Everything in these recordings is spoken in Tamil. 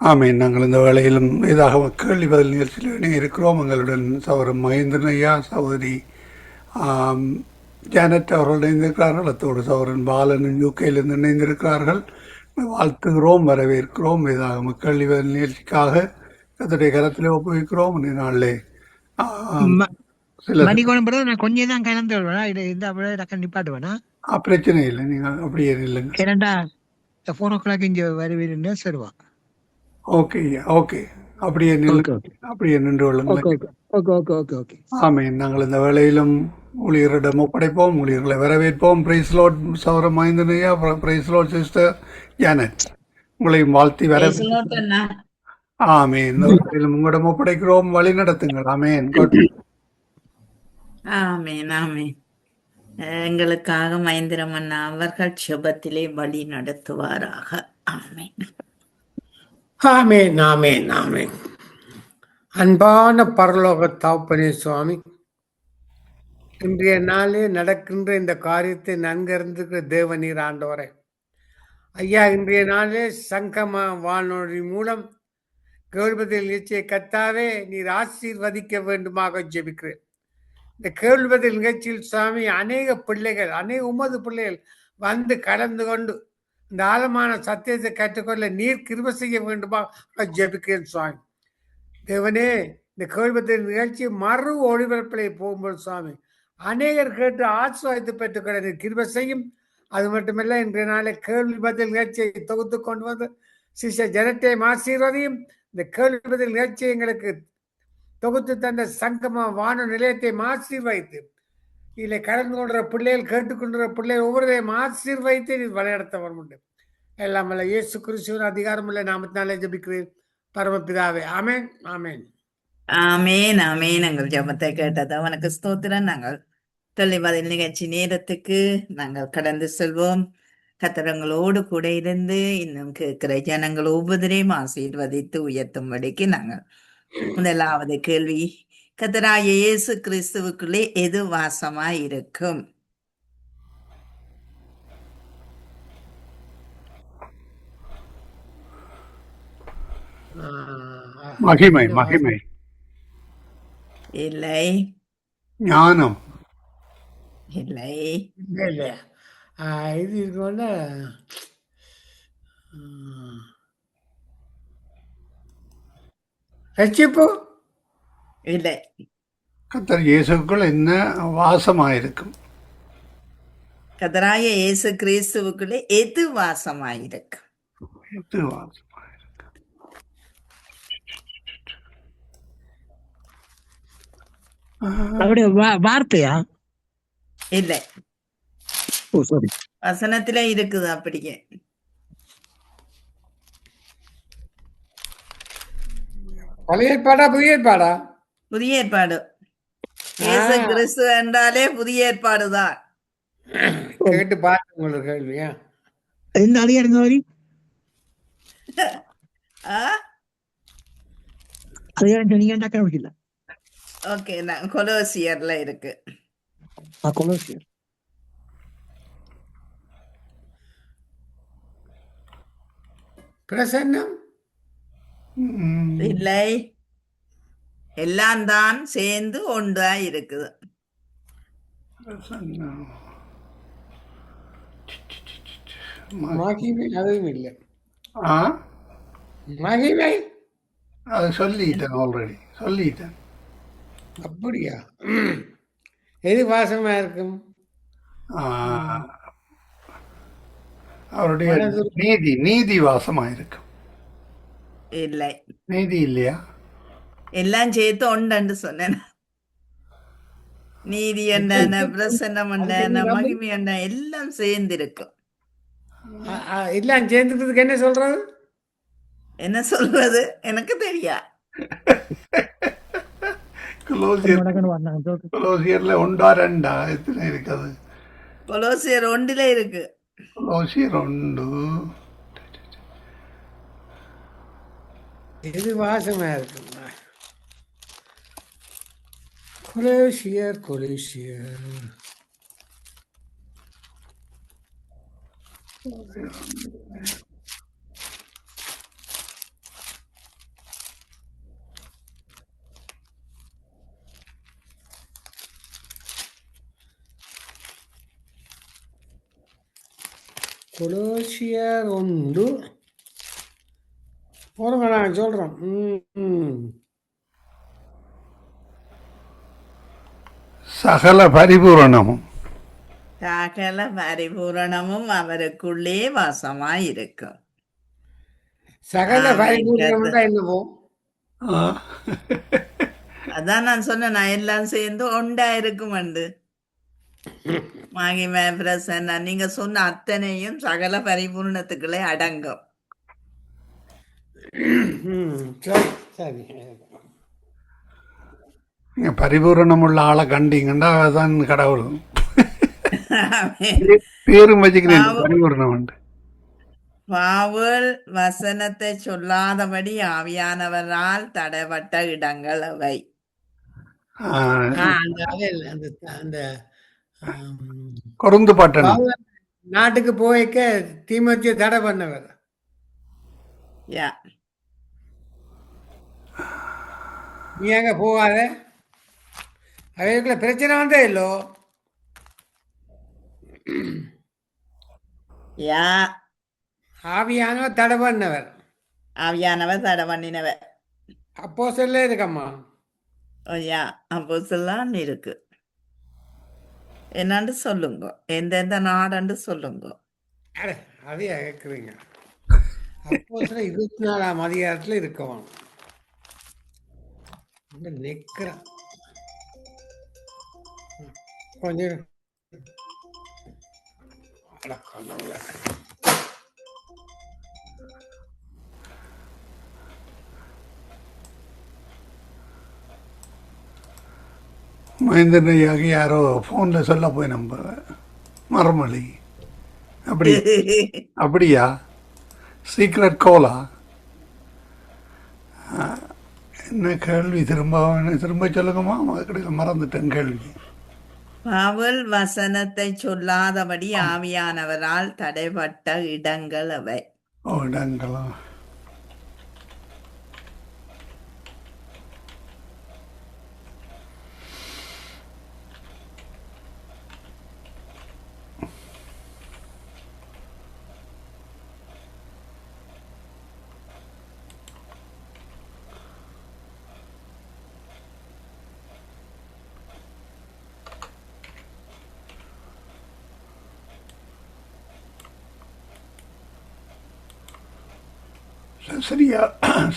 ஆமீன். நாங்கள் இந்த வேளையிலும் இதாக கேள்வி பதில் நிகழ்ச்சியில் இணைய இருக்கிறோம். எங்களுடன் சகோதரர் மகேந்திரன் ஐயா, சகோதரி ஜானட் அவர்கள் இணைந்திருக்கிறார்கள். அத்தோடு சகோதரன் பாலன் யூகேயிலிருந்து இணைந்திருக்கிறார்கள். வாழ்த்துகிறோம், வரவேற்கிறோம். இதாக கேள்வி பதில் நிகழ்ச்சிக்காக கர்த்தருடைய கரத்திலே ஒப்புவிக்கிறோம். இந்த நாளிலே சில மணிக்கோணம் பிறகு நான் கொஞ்சம் தான் கலந்து விடுவேன். இது இந்த அப்படியே நிப்பாட்டுவேனா? பிரச்சனை இல்லை, நீங்கள் அப்படியே இல்லைங்க. ஏன்னா 4:00 இங்கே வருவீருன்னு சொல்லுவா. ஓகே ஓகே, அப்படியே நில்லு, அப்படியே நின்று கொள்ளுங்கள். ஆமீன். நாங்கள் இந்த வேளையிலும் ஊழியரிடம் ஒப்படைப்போம், ஊழியர்களை வரவேற்போம். பிரைஸ் லார்ட் சகோதரர் மகேந்திரன் ஐயா, பிரைஸ் லார்ட் சிஸ்டர் ஜானட், உங்களையும் வாழ்த்தி வரவேற்போம். ஆமீன். இந்த வேளையிலும் உங்களிடம் ஒப்படைக்கிறோம், வழி நடத்துங்கள். ஆமீன். ஆமேன் ஆமேன். எங்களுக்காக மகேந்திரம் அண்ணா அவர்கள் செபத்திலே வழி நடத்துவாராக. ஆமேன் ஆமேன் ஆமேன் ஆமேன். அன்பான பரலோக தகப்பனே சுவாமி, இன்றைய நாளே நடக்கின்ற இந்த காரியத்தை நன்கறிந்திருக்கிற தேவநீர் ஆண்டவரே ஐயா, இன்றைய நாளே சங்கம வானொலி மூலம் கேள்வதில் நிகழ்ச்சியை கத்தாவே நீர் ஆசீர்வதிக்க வேண்டுமாக ஜெபிக்கிறேன். இந்த கேள்வதில் நிகழ்ச்சியில் சுவாமி அநேக பிள்ளைகள், உமது பிள்ளைகள் வந்து கலந்து கொண்டு இந்த ஆழமான சத்தியத்தை கற்றுக்கொள்ள நீர் கிருபை செய்ய வேண்டுமாக ஜெபிக்கிறேன் சுவாமி. தேவனே, இந்த கேள்வதில் நிகழ்ச்சி மறு ஒளிபரப்பிலே போகும்போது சுவாமி அநேகர் கேட்டு ஆசிர்வாதத்தை பெற்றுக்கொள்ள நீர் கிருபை செய்யும். அது மட்டுமல்ல, இன்றைய நாளை கேள்வி பதில் நிகழ்ச்சியை தொகுத்து கொண்டு வந்து சிஸ்டர் ஜனத்தை ஆசீர்வதியும். இந்த கேள்வி பதில் நிகழ்ச்சி எங்களுக்கு தொகுத்து தந்த சங்கம வானொலி நிலையத்தை ஆசீர்வதித்து இதில் கலந்து கொள்ற பிள்ளைகள், கேட்டுக்கொண்ட பிள்ளைகள் ஒவ்வொருவரையும் ஆசீர்வதித்து நீர் வழிநடத்த வரும். எல்லாம் அல்ல இயேசு கிறிஸ்துவின் அதிகாரமுள்ள நாமத்தினாலே ஜெபிக்கிறேன் பரமபிதாவே. ஆமேன் ஆமேன் ஆமேன் ஆமேன். எங்கள் ஜெபத்தை கேட்டது அவனுக்கு ஸ்தோத்திரம். நாங்கள் தொலைவதில் நிகழ்ச்சி நேரத்துக்கு நாங்கள் கடந்து செல்வோம். கத்தரங்களோடு கூட இருந்து இன்னும் கேட்கிற ஜனங்கள் ஒவ்வொருவரையும் ஆசீர்வதித்து உயர்த்தும்படிக்கு நாங்கள் முதலாவது கேள்வி, கர்த்தராகிய இயேசு கிறிஸ்துவுக்குள்ளே எது வாசமாய் இருக்கும்? மகிமை, மகிமை இல்லை, ஞானம் இல்லை, இல்லை. இது இருக்கோன்னா ரட்சிப்பு இல்லை. கர்த்தர் இயேசுக்குள் என்ன வாசமாயிருக்கும்? கர்த்தராகிய இயேசு கிறிஸ்துவுக்குள்ளே எது வாசமாயிருக்கும்? எது வாசமாயிருக்கும்? அவருடைய வார்த்தையா? இல்லை, வசனத்துல இருக்குது. அப்படியே பழைய ஏற்பாடா புதிய ஏற்பாடா? புதிய ஏற்பாடு. இயேசு கிறிஸ்து என்றாலே புதிய ஏற்பாடுதான். கேட்டு பாருங்க உங்களுக்கு கேள்வியா? என்ன அதிகாரங்க வரி? அதிகாரம் சொன்னீங்கன்னா கவனிக்கல. ஓகே, நான் கொலோசியர்ல இருக்கு. கொலோசியர் பிரசன்னம் இல்லை, எல்லாம் தான் சேர்ந்து ஒன்றா இருக்குது. மகிமை அதுவும் இல்லை. மகிமை அது சொல்லிட்டேன், ஆல்ரெடி சொல்லிட்டேன். அப்படியா? எது வாசமா இருக்கும்? அவருடைய நீதி, நீதி வாசமாயிருக்கும். இல்லை, நீதி இல்லையா? எல்லாம் சேர்த்து ஒன்று சொன்னேன். நீதி என்ன, பிரசன்னம் என்ன, மகிமை என்ன, எல்லாம் சேர்ந்து இருக்கும். எல்லாம் சேர்ந்துக்கிறதுக்கு என்ன சொல்றது? என்ன சொல்றது எனக்கு தெரியா. கொலோசியர்ல ஒன்றா ரெண்டா எத்தனை இருக்குது? கொலோசியர் 1 இருக்கு. கொலோசியர் 1. எது வாசமா இருக்கும்? கொலோசியர் கொலோசியர் 1 போறங்க நான் சொல்றோம். சகல பரிபூரணமும் சகல பரிபூரணமும் அவருக்குள்ளே வாசமாயிருக்கும். சகல ஆமென். பரிபூரணம் என்னவோ ஆ. அதான் நான் சொன்னேன், நான் எல்லாம் சேர்ந்து ஒண்டா இருக்கும் அண்டு மகிமை பிரசன்ன நீங்க சொன்ன அத்தனையும் சகல பரிபூர்ணத்துக்குள்ளே அடங்கும். சரி சரி. நீங்க பரிபூரணம் உள்ள ஆளை கண்டீங்கன்னா அதுதான் கடவுள். ஆமென். பேரும் வச்சுக்கிறேன் பரிபூரணம் உண்டு. பவுல் வசனத்தை சொல்லாதபடி ஆவியானவரால் தடைப்பட்ட இடங்கள் அவை. அந்த கொருந்து பட்டணம் நாட்டுக்கு போய்க்க தீமோத்தேயு தடை பண்ணவர். யா நீ அங்க போகாத, அவைக்குள்ள பிரச்சனை வந்தே இல்லோ. யா ஆவியானவர் தடை பண்ணவர். ஆவியானவர் தடை பண்ணினவர். அப்போ சொல்ல இருக்கம்மா. யா அப்போ சொல்லான் இருக்கு. என்னன்னு சொல்லுங்க, எந்தெந்த நாடுன்னு சொல்லுங்க. அடே அதையா கேட்குறீங்க? அப்போ 24ஆம் அதிகாரத்தில் இருக்கவும் நிற்கிறேன் கொஞ்சம். மகேந்திரன் ஐயாக்கு யாரோ ஃபோனில் சொல்ல போய் நம்ம மரமொழி அப்படி அப்படியா? சீக்ரெட் கோலா? என்ன கேள்வி? திரும்ப சொல்லுங்கம்மா, கிடைக்க மறந்துட்டேன் கேள்வி. பவுல் வசனத்தை சொல்லாதபடி ஆவியானவரால் தடைப்பட்ட இடங்கள் அவை. ஓ, இடங்களா?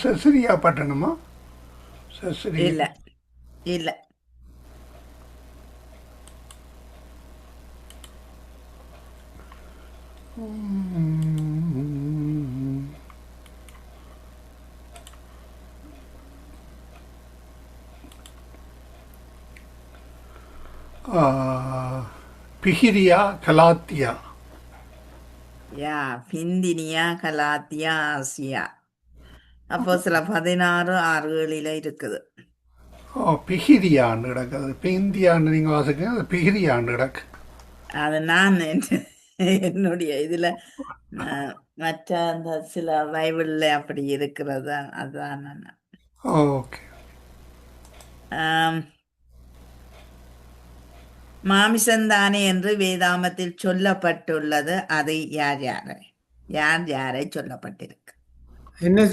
செசரியா பட்டணமா? இல்ல இல்ல. பிகிரியா, கலாத்தியா? யா பிந்தினியா, கலாத்தியா, ஆசியா. அப்போ சில 16:6 இருக்குது. ஓ, பிகிரியாண்டு கிடக்குது. பிந்தியாண்டு நீங்கள் வாசிக்க, அது பிகிரியாண்டு கிடக்கு. அது நான் என்னுடைய இதுல மற்ற அந்த சில பைபிள்ல அப்படி இருக்கிறது. அதான் நான். ஓகே. மாமிசந்தானே என்று வேதாமத்தில் சொல்லப்பட்டுள்ளது. அது யார் யாரை சொல்லப்பட்டிருக்கு? என்ன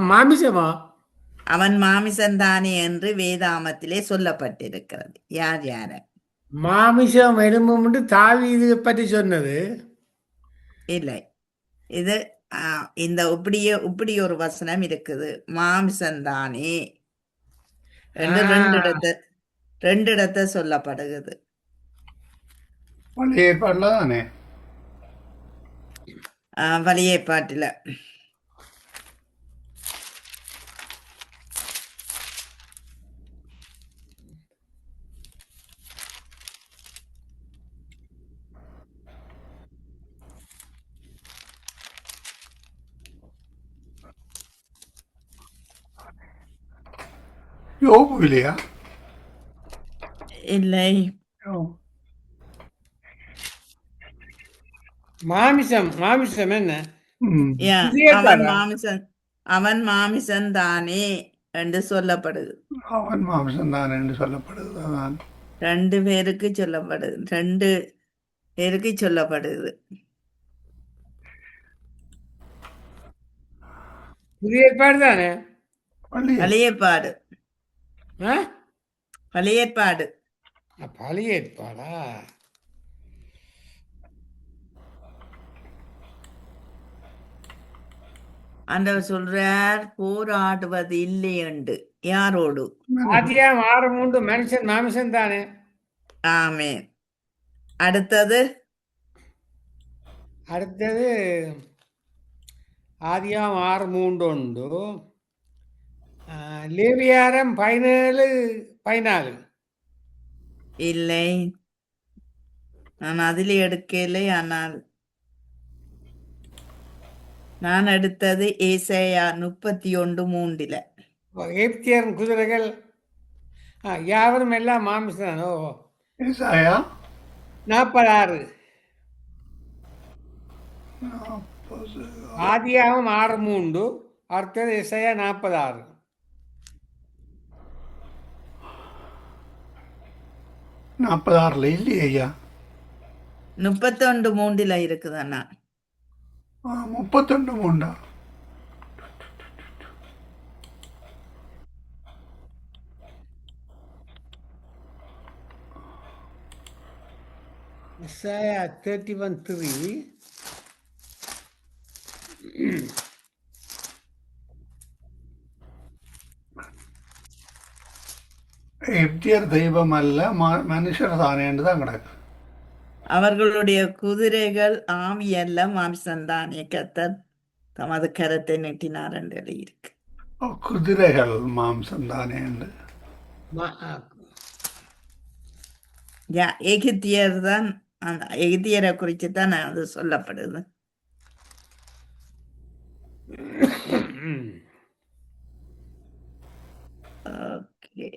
மாமிசமா? அவன் மாமிசந்தானே என்று வேதாமத்திலே சொல்லப்பட்டிருக்கிறது. யார்? மாமிசம் எலும்பு தாவீது பற்றி சொன்னது இல்லை. இது இந்த இப்படி ஒரு வசனம் இருக்குது. மாமிசந்தானே என்று ரெண்டு இடத்தை சொல்லப்படுகிறது. பழைய ஏற்பாடுல தானே? பழைய ஏற்பாட்டுல. யோபு இல்லையா? இல்லை. மாமிசம் என்ன? அவன் மாமிசன் தானே என்று சொல்லப்படுது. அவன் மாமிசம் தானே என்று சொல்லப்படுது. அதான் 2 பேருக்கு சொல்லப்படுது. 2 பேருக்கு சொல்லப்படுது. புதிய ஏற்பாடு தானே? பள்ளியல் பழைய ஏற்பாடு, ஆ? பழைய ஏற்பாடு. பழைய ஏற்பாடா? ஆண்டவர் சொல்றார் போராடுவது இல்லை என்று. யாரோடு? ஆதியாம் 6:3 மனுஷன் மாமிசம் தானே? ஆமென். அடுத்தது அடுத்தது ஆதியாம் 6:3 உண்டு. லேவியாரம் 17:14. இல்லை, நான் அதில் எடுக்கலை. ஆனால் நான் எடுத்தது ஏசாயா 31:3. எகிப்தியர் குதிரைகள் யாவரும் எல்லாம் மாமிசம். ஓ, ஏசாயா 46. ஆதியாகம் 6:3, அடுத்தது எஸ்ஐயா 46. 46 இல்லையே ஐயா. 31:3 இருக்குது அண்ணா. 31 எஸ்ஐயா 31:3. எப்தியர் தெய்வம் அல்ல மனுஷர் தானேன்னு தான் கிடக்கு. அவர்களுடைய குதிரைகள் ஆவி அல்ல மாம்சம்தானே, கர்த்தர் தமது கரத்தை நீட்டினார் என்று எழுதியிருக்கு. குதிரைகள் மாம்சம் தானேன்னு. எகிப்தியர் தான், அந்த எகிப்தியரை குறித்து தான் அது சொல்லப்படுது. ஓகே,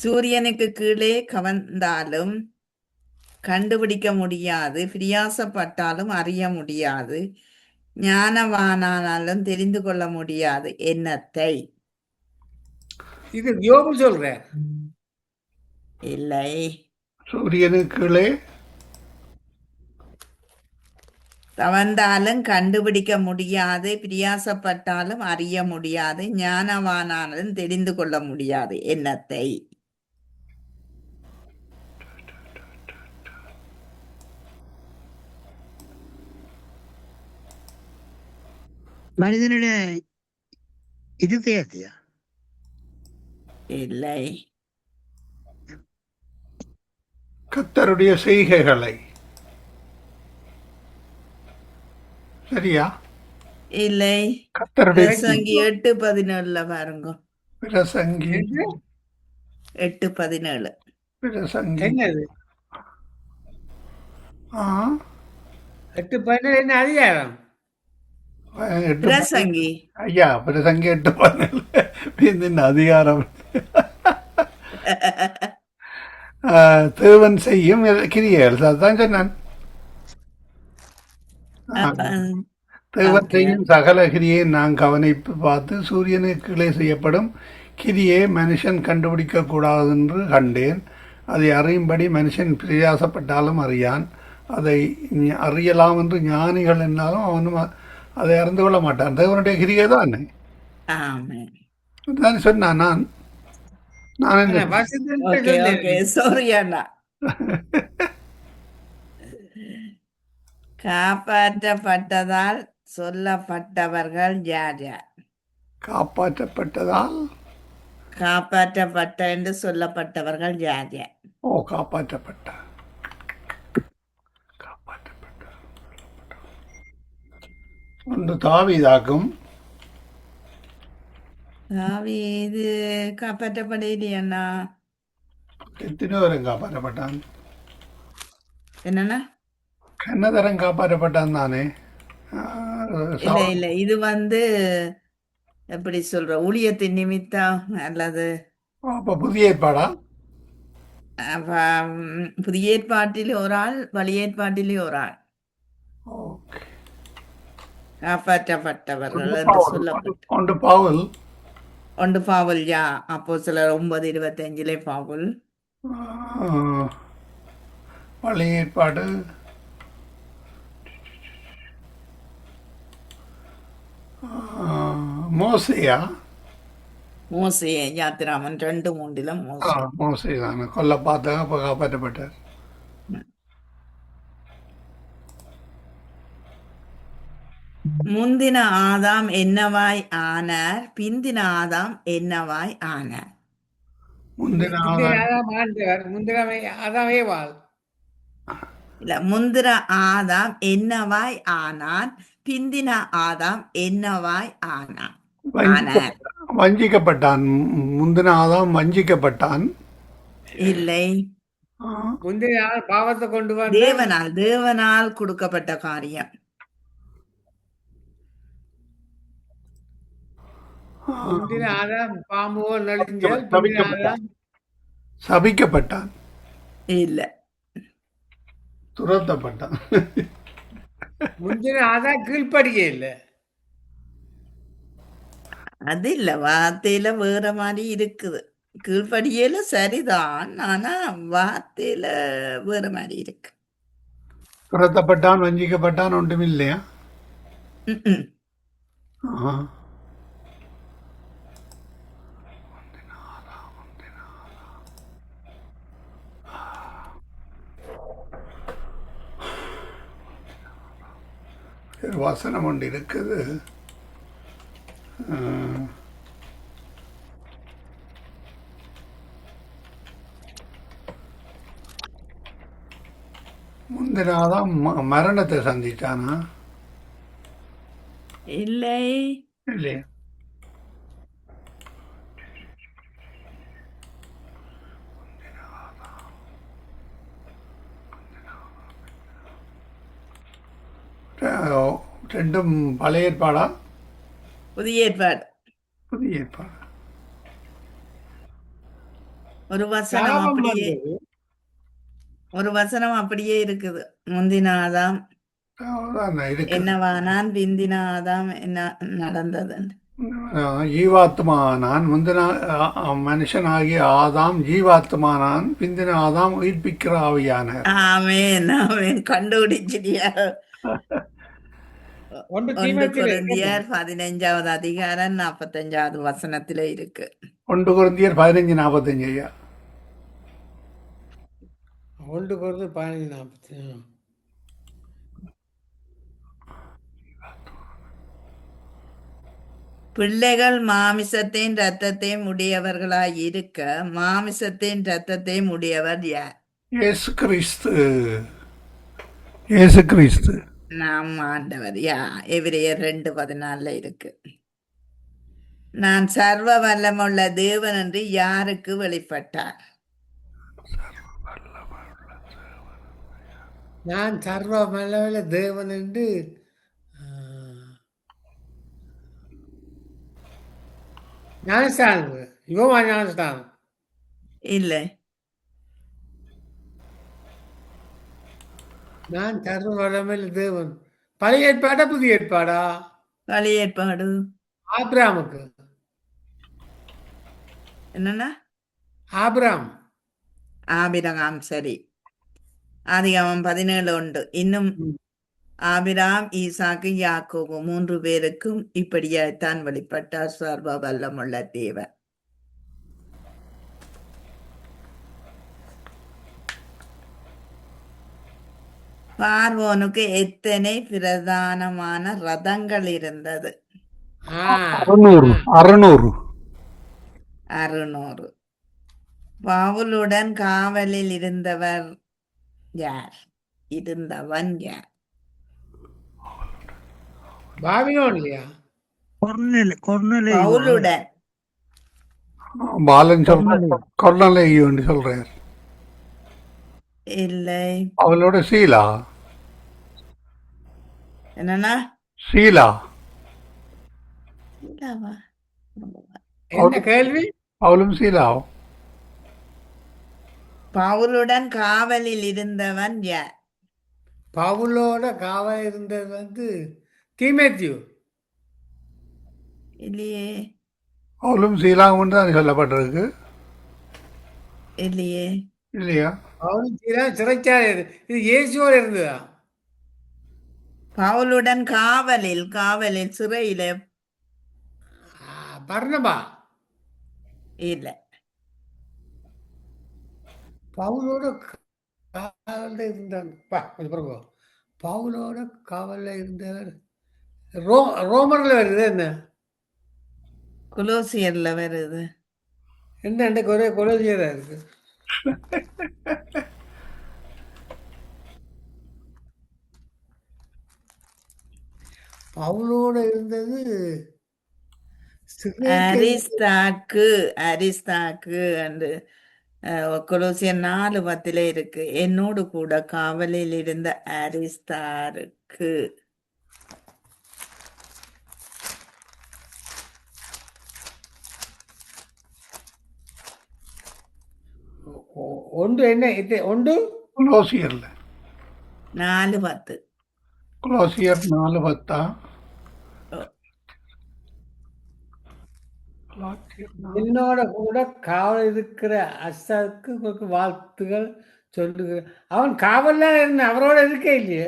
சூரியனுக்கு கீழே கவர்ந்தாலும் கண்டுபிடிக்க முடியாது, பிரியாசப்பட்டாலும் அறிய முடியாது, ஞானவானாலும் தெரிந்து கொள்ள முடியாது என்னத்தை. இது யோபு சொல்ற. இல்லை, சூரியனுக்குள்ளே கவர்ந்தாலும் கண்டுபிடிக்க முடியாது, பிரியாசப்பட்டாலும் அறிய முடியாது, ஞானவானாலும் தெரிந்து கொள்ள முடியாது என்னத்தை. மனிதனுடைய இருதயத்தையா? இல்லை, கர்த்தருடைய செய்கைகளை. சரியா? இல்லை. கர்த்தருடைய பிரசங்கி 8:17 பாருங்க. பிரசங்கி 8:17. பிரசங்கி என்னது? ஆ 8:17 என்ன அதிகாரம்? 8 பிரசங்கி ஐயா, பிரசங்கி 8:17 அதிகாரம். தேவன் செய்யும் கிரியைகள் அதான் சொன்னான். தேவன் செய்யும் சகல கிரியை நான் கவனிப்பு பார்த்து சூரியனுக்கு கீழே செய்யப்படும் கிரியை மனுஷன் கண்டுபிடிக்க கூடாது என்று கண்டேன். அதை அறியும்படி மனுஷன் பிரயாசப்பட்டாலும் அறியான். அதை அறியலாம் என்று ஞானிகள் என்னாலும் அவனும் அதை அறிந்து கொள்ள மாட்டான். தேவனுடைய கிரியை தான் ஆமென். தான் சொன்னான். நான் என்ன ஓகே, ஓகே, சாரி அண்ணா. காப்பாற்றப்பட்டதால் சொல்லப்பட்டவர்கள் யார் யார்? காப்பாற்றப்பட்டதால் காப்பாற்றப்பட்ட என்று சொல்லப்பட்டவர்கள் யார் யார்? காப்பாற்றப்பட்ட ஒன்று தாவீதாக்கும். தாவீது காப்பாற்றப்படலையண்ணா. எத்தனை தரம் காப்பாற்றப்பட்டான்? என்னன்னா? கண்ணதரம் காப்பாற்றப்பட்டான் தானே. இல்ல இல்ல, இது எப்படி சொல்ற, ஊழியத்தின் நிமித்தம் அல்லது அப்ப புதிய ஏற்பாடா? புதிய ஏற்பாட்டில் ஒரு ஆள், பழைய ஏற்பாட்டிலே ஒரு ஆள் காப்பாற்றப்பட்டவர்கள் என்று சொல்லப்பட்ட. ஒன்று பவுல். ஒன்று பவுல் யா அப்போ சிலர் 9:25 பவுல். ஆ, பழைய ஏற்பாடு மோசையா? மோசே யாத்திராமன் 2:3 மோசே. மோசை தானே கொல்ல பார்த்தாங்க, அப்போ காப்பாற்றப்பட்டார். முந்தின ஆதாம் என்னவாய் ஆனார், பிந்தின ஆதாம் என்னவாய் ஆனார். முந்தின முந்தின ஆதாம் ஆதாம் ஆண்டவர், முந்தினவை ஆதாம் ஏவாள். இல்ல, முந்தின ஆதாம் என்னவாய் ஆனான், பிந்தின ஆதாம் என்னவாய் ஆனான். ஆனார் வஞ்சிக்கப்பட்டான். முந்தின ஆதாம் வஞ்சிக்கப்பட்டான். இல்லை, ஆ, முந்தின ஆதாம் பாவத்தை கொண்டு வந்த தேவனால் கொடுக்கப்பட்ட காரியம். முந்தின ஆதாம் பாம்பு போல் நெளிஞ்சல், பிந்தின ஆதாம் சபிக்கப்பட்டான், இல்ல, துரத்தப்பட்டான். முந்தின ஆதாம் கீழ்ப்படியே இல்லை. அது இல்ல, வார்த்தையில வேற மாதிரி இருக்குது. கீழ்ப்படியல சரிதான், ஆனா வார்த்தையில வேற மாதிரி இருக்கு. துரத்தப்பட்டான், வஞ்சிக்கப்பட்டான், ஒன்றும் இல்லையா? ம்ம். ஆ. ஒரு வசனம் ஒன்று இருக்குது. ஆ, முந்தின ஆதாம் மரணத்தை சந்திச்சானா? இல்லை, இல்லையா? ரெண்டும் பழைய ஏற்பாடா புதிய ஏற்பாடு. புதிய ஏற்பாடு? ஒரு வசனம் சாபம் அப்படியே வந்தது. இருக்குது. முந்தின ஆதாம் அதான் இருக்கு. என்னவானான், பிந்தின ஆதாம் என்ன நடந்தது. ஜீவாத்மானான். முந்தின மனுஷனாகிய ஆதாம் ஜீவாத்மானான், பிந்தின ஆதாம் உயிர்ப்பிக்கிற ஆவியானார். ஆமென், ஆமென், கண்டுபிடிச்சிட்டியா? ஒன்று 1 தீமோத்தேயுல கொரிந்தியர் 15வது அதிகாரம் 45வது வசனத்திலே இருக்கு. 1 கொரிந்தியர் 15:45. ஐயா, 1 கொரிந்தியர் 15:40. பிள்ளைகள் மாமிசத்தின் இரத்தத்தையும் உடையவர்களாய் இருக்க, மாமிசத்தின் இரத்தத்தையும் உடையவர் யார்? இயேசு கிறிஸ்து. இயேசு கிறிஸ்து. நாம் ஆண்டவர். எபிரெயர் 2:14 இருக்கு. நான் சர்வ வல்லமுள்ள தேவன் என்று யாருக்கு வெளிப்பட்டார்? நான் சர்வ வல்லமையுள்ள தேவன் என்று ஞானஸ்தானம், யோவா ஞானஸ்தானம். இல்லை, நான் சர்வ வல்லமையுள்ள தேவன். பழைய ஏற்பாடா புதிய ஏற்பாடா? பழைய ஏற்பாடு. ஆபிரகாமுக்கு. என்னன்னா ஆபிரகாம் ஆபிரகாம். சரி, ஆதிகாமம் 17:1. இன்னும் ஆபிராம், ஈசாக்கு, யாக்கோபு 3 பேருக்கும் இப்படியாய்த்தான் வெளிப்பட்டார் சர்வ வல்லமுள்ள தேவன். பார்வோனுக்கு எத்தனை பிரதானமான ரதங்கள் இருந்தது? 600. 600. பவுலுடன் காவலில் இருந்தவர் யார்? இருந்தவன் யார்? பாபிலோன் இல்லையா? பவுலுடன். பாலன் சொல்ற கொர்னலேயுன்னு சொல்றார். இல்லை, அவளோட சீலா. என்னன்னா சீலா. இல்லவா? என்ன கேள்வி? அவளும் சீலாவும். பவுலுடன் காவலில் இருந்தவன் யார்? பவுலோட காவல் இருந்தது தீமோத்தேயு. இல்லையே. அவளும் சீலாவும் தான் சொல்லப்பட்டிருக்கு இல்லையே. இல்லையா? அவனும் சிறைச்சாலை இது இயேசுவோடு இருந்ததா? பவுலுடன் காவலில் சிறையில பர்னபா இல்ல. பவுலோட காவலில் இருந்தான். கொஞ்சம் பிறகு பவுலோட காவலில் இருந்தவர் ரோமர்ல வருது என்ன? கொலோசியர்ல வருது. என்ன அன்றைக்கு ஒரே கொலோசியரா இருக்கு. பவுலோட இருந்தது சிறைக்கு. அரிஸ்தாக்கு என்று கொலோசியர் 4:10 இருக்கு. என்னோடு கூட காவலில் இருந்த அரிஸ்தாருக்கு. ஒன்று என்ன ஒன்று கொலோசியர்ல 4:10. கொலோசியர் 4:10. என்னோட கூட காவல் இருக்கிற அசாவுக்கு உங்களுக்கு வாழ்த்துகள் சொல்லுகிறேன். அவன் காவல்ல இருந்த அவரோட இருக்கே இல்லையே.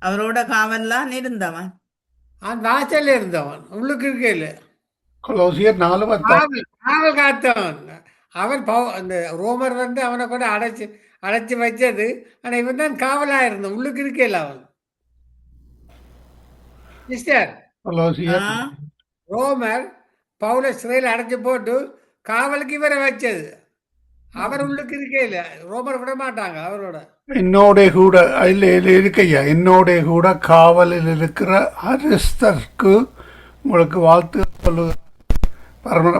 அவரோட காவல்லாம் இருந்தவன். அவன் வாசல்ல இருந்தவன், உள்ளுக்கு இருக்கே இல்லை. கொலோசியர் 4:10. காவல் காத்தவன் அவன். அந்த ரோமர் வந்து அவனை கூட அடைச்சி வச்சது. ஆனா இவன் தான் காவலா இருந்தான், உள்ளுக்கு இருக்கே இல்லை அவன். மிஸ்டர் கொலோசியர் ரோமர் பவுல சிறையில் அடைச்சு போட்டு காவலுக்கு இவரை வச்சது. அவர் உள்ளுக்கு இருக்கே இல்லை. ரோமர் விட மாட்டாங்க அவரோட. என்னோட கூட இல்லை இருக்கையா, என்னோட கூட காவலில் இருக்கிற அரிஸ்தர்க்கு உங்களுக்கு வாழ்த்து சொல்லு.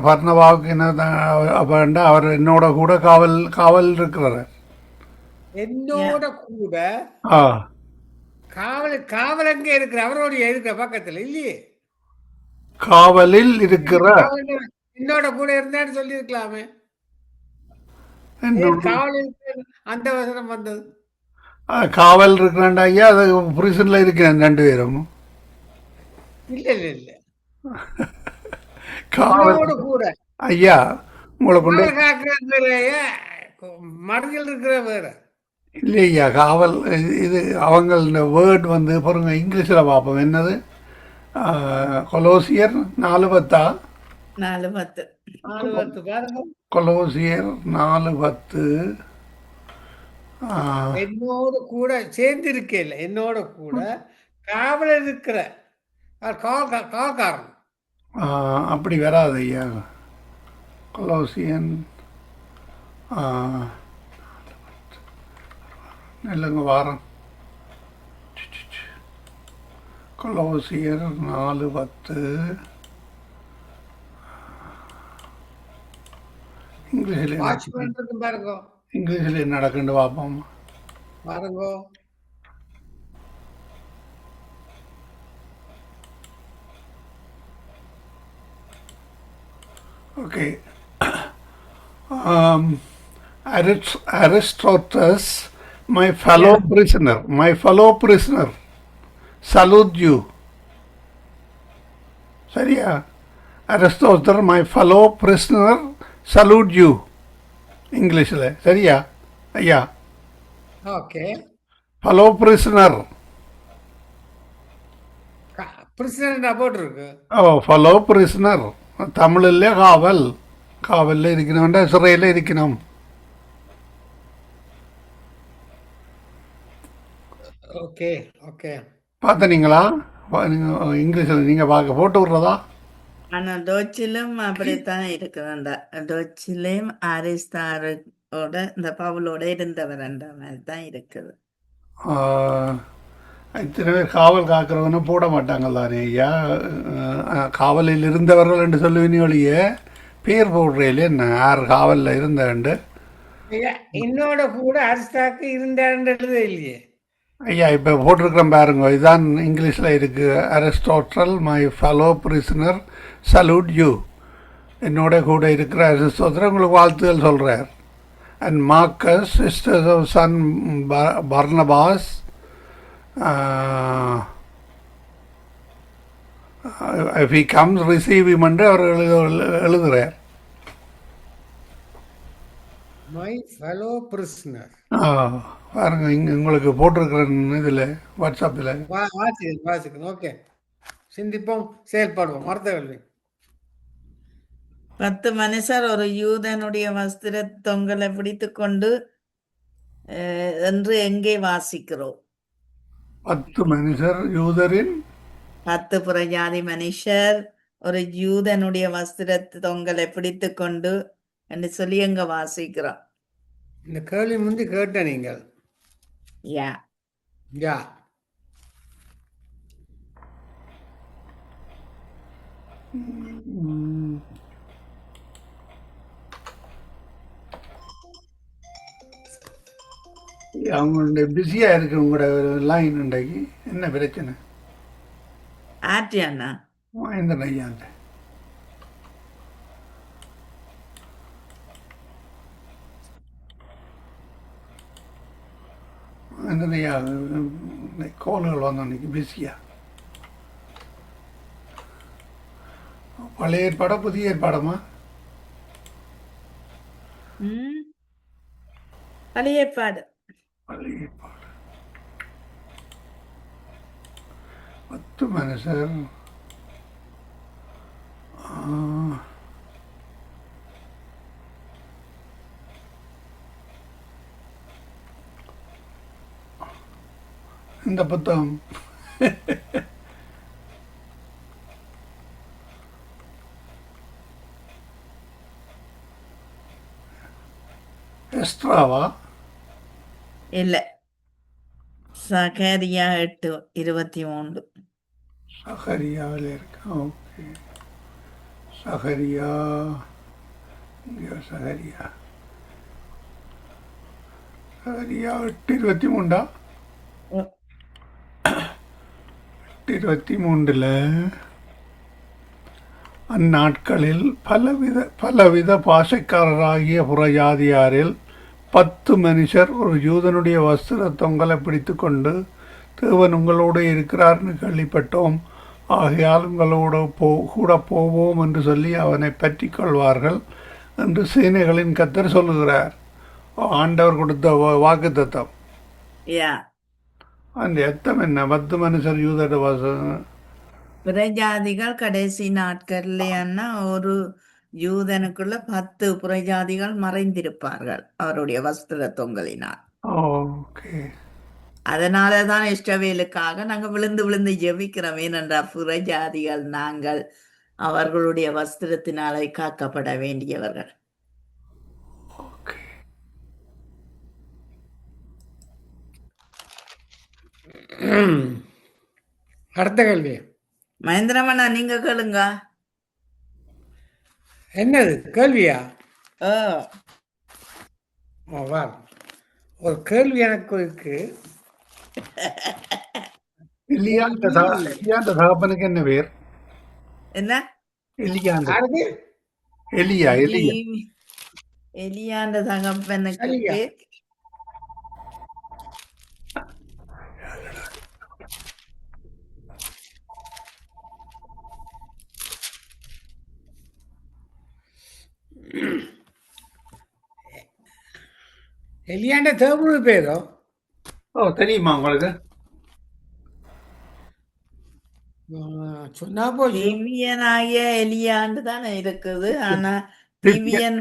பர்னபாவுக்கு என்ன அவர் என்னோட கூட காவல் இருக்கிறார். என்னோட கூட ஆ, காவல் எங்க இருக்கிற அவரோட இருக்கிற பக்கத்துல இல்லையே. காவலில் இருக்கிற என்னோட கூட இருந்தான்னு சொல்லி இருக்கலாமே. காவலில் அந்த வசனம் வந்தது. காவல் இருக்கிறாண்டா ஐயா, அது பிரிசன்ல இருக்கிறேன் 2 பேரும். இல்ல இல்ல இல்ல காவல் கூட ஐயா உங்களை கொண்டு மருந்தில் இருக்கிற வேற இல்லையா காவல். இது அவங்க வேர்ட் வந்து பாருங்க, இங்கிலீஷில் பார்ப்போம். என்னது? கொலோசியர் 4:10. 4:10. பாருங்க. கொலோசியர் 4:10. என்னோட கூட சேர்ந்து இருக்கேன், என்னோட கூட காவல் இருக்கிற காவல்காரன். அப்படி வராது ஐயா. கொலோசியன் இல்லைங்க வாரம். கொலோசியர் 4:10 இங்கிலீஷில் பாருங்க. இங்கிலீஷில் என்ன நடக்குன்னு பார்ப்போம் பாருங்க. Okay. Aristarchus, my fellow prisoner, salute you. சரியா? Aristarchus, my fellow prisoner, salute you. இங்கிலீஷில் சரியா ஐயா? ஓகே. fellow prisoner. பிரிசனர் போட்டிருக்கு. fellow prisoner. தமிழில் காவலில் இருக்கணும், சிறையில் இருக்கணும். Okay okay. பார்த்தீங்களா? இங்கிலீஷில் நீங்கள் பார்க்க போட்டு விட்றதா? ஆனா டோச்சிலும் அப்படித்தான் இருக்குதுண்டா. டோச்சிலும் அரிஸ்தாரோட இந்த பவுலோட இருந்தவர் என்ற மாதிரி தான் இருக்குது. இத்தனை பேர் காவல் காக்கிறவனு போட மாட்டாங்க தானே ஐயா. காவலில் இருந்தவர்கள் என்று சொல்லுவினொழியே பேர் போடுறேன் என்ன யார் காவலில் இருந்தேன்ண்டு. என்னோட கூட அரிஸ்தாக்கு இருந்தாருன்றது இல்லையே ஐயா. இப்போ போட்டிருக்கிறேன் பாருங்க, இதுதான் இங்கிலீஷில் இருக்குது. Aristotle my fellow prisoner salute you. என்னோட கூட இருக்கிற அரிஸ்டாட்டல் உங்களுக்கு வாழ்த்துகள் சொல்கிறார். And Marcus sisters of son Barnabas if he comes receive him என்று அவர் எழுதுகிறார். My fellow prisoner. பாருங்க இங்க உங்களுக்கு போட்டிருக்கிறேன் இதில் வாட்ஸ்அப்பில். வாசிக்கணும். ஓகே, சிந்திப்போம், செயல்படுவோம். அடுத்த கேள்வி. 10 மனுஷர் ஒரு யூதனுடைய வஸ்திர தொங்கலை பிடித்துக் கொண்டு என்று எங்கே வாசிக்கிறோம்? 10 மனுஷர் யூதரின் 10 புறஜாதி மனுஷர் ஒரு யூதனுடைய வஸ்திர தொங்கலை பிடித்துக் கொண்டு என்று சொல்லி எங்க வாசிக்கிறோம்? இந்த கேள்வி முந்தி கேட்ட நீங்கள். யா யா அவங்களுடைய பிஸியாக இருக்கு உங்களோட லைன் இன்றைக்கு. என்ன பிரச்சனை? ஆட்டியாண்ணா மகேந்திரன் ஐயாண்ட மகேந்திரன் ஐயா கோல்கள் வந்தோம் இன்னைக்கு பிஸியாக. பழைய ஏற்பாடா புதிய ஏற்பாடமா? பழைய ஏற்பாடு. பழைய ஏற்பாடு. 10 மனுஷர் இந்த புத்தகம் எஸ்ட்ராவா? இல்ல, சகரியா 8:23. சகரியாவில் இருக்கு. ஓகே, சகரியா இங்கே சகரியா 8:23. 8:23 அந்நாட்களில் பலவித பாஷைக்காரராகிய புறஜாதியாரில் 10 மனுஷர் ஒரு யூதனுடைய வஸ்திர தொங்கலை பிடித்து கொண்டு, தேவன் உங்களோடு இருக்கிறார்னு கேள்விப்பட்டோம், ஆகையால் உங்களோடு கூட போவோம் என்று சொல்லி அவனை பற்றி கொள்வார்கள் என்று சேனைகளின் கர்த்தர் சொல்லுகிறார். ஆண்டவர் கொடுத்த வாக்கு தத்தம். அந்த எத்தம் என்ன? 10 மனுஷர் யூதட புறஜாதிகள் கடைசி நாட்கள்ல ஒரு யூதனுக்குள்ள 10 புறஜாதிகள் மறைந்திருப்பார்கள் அவருடைய வஸ்திர தொங்கலினால். ஓகே, அதனாலதான் இஷ்டவேலுக்காக நாங்க விழுந்து விழுந்து ஜெபிக்கிறோம். ஏனென்றா புறஜாதிகள் நாங்கள் அவர்களுடைய வஸ்திரத்தினாலே காக்கப்பட வேண்டியவர்கள். ஓகே. அடுத்த கேள்வி. மகேந்திரமண்ணா நீங்க கேளுங்க. என்னது கேள்வியா? ஓ, வா, ஒரு கேள்வி எனக்கு இருக்கு. எலியாண்ட தகப்பனுக்கு என்ன பேர்? என்ன? எலியாண்ட யாருக்கு? எலியா எலியாண்ட தகப்பனுக்கு எலியா. பேர் எலியாண்ட தேவனு பேரோ? தெரியுமா உங்களுக்கு? சொன்னா போய் திவ்யனாகிய எலியாண்டு தானே இருக்குது. ஆனா திவ்யன்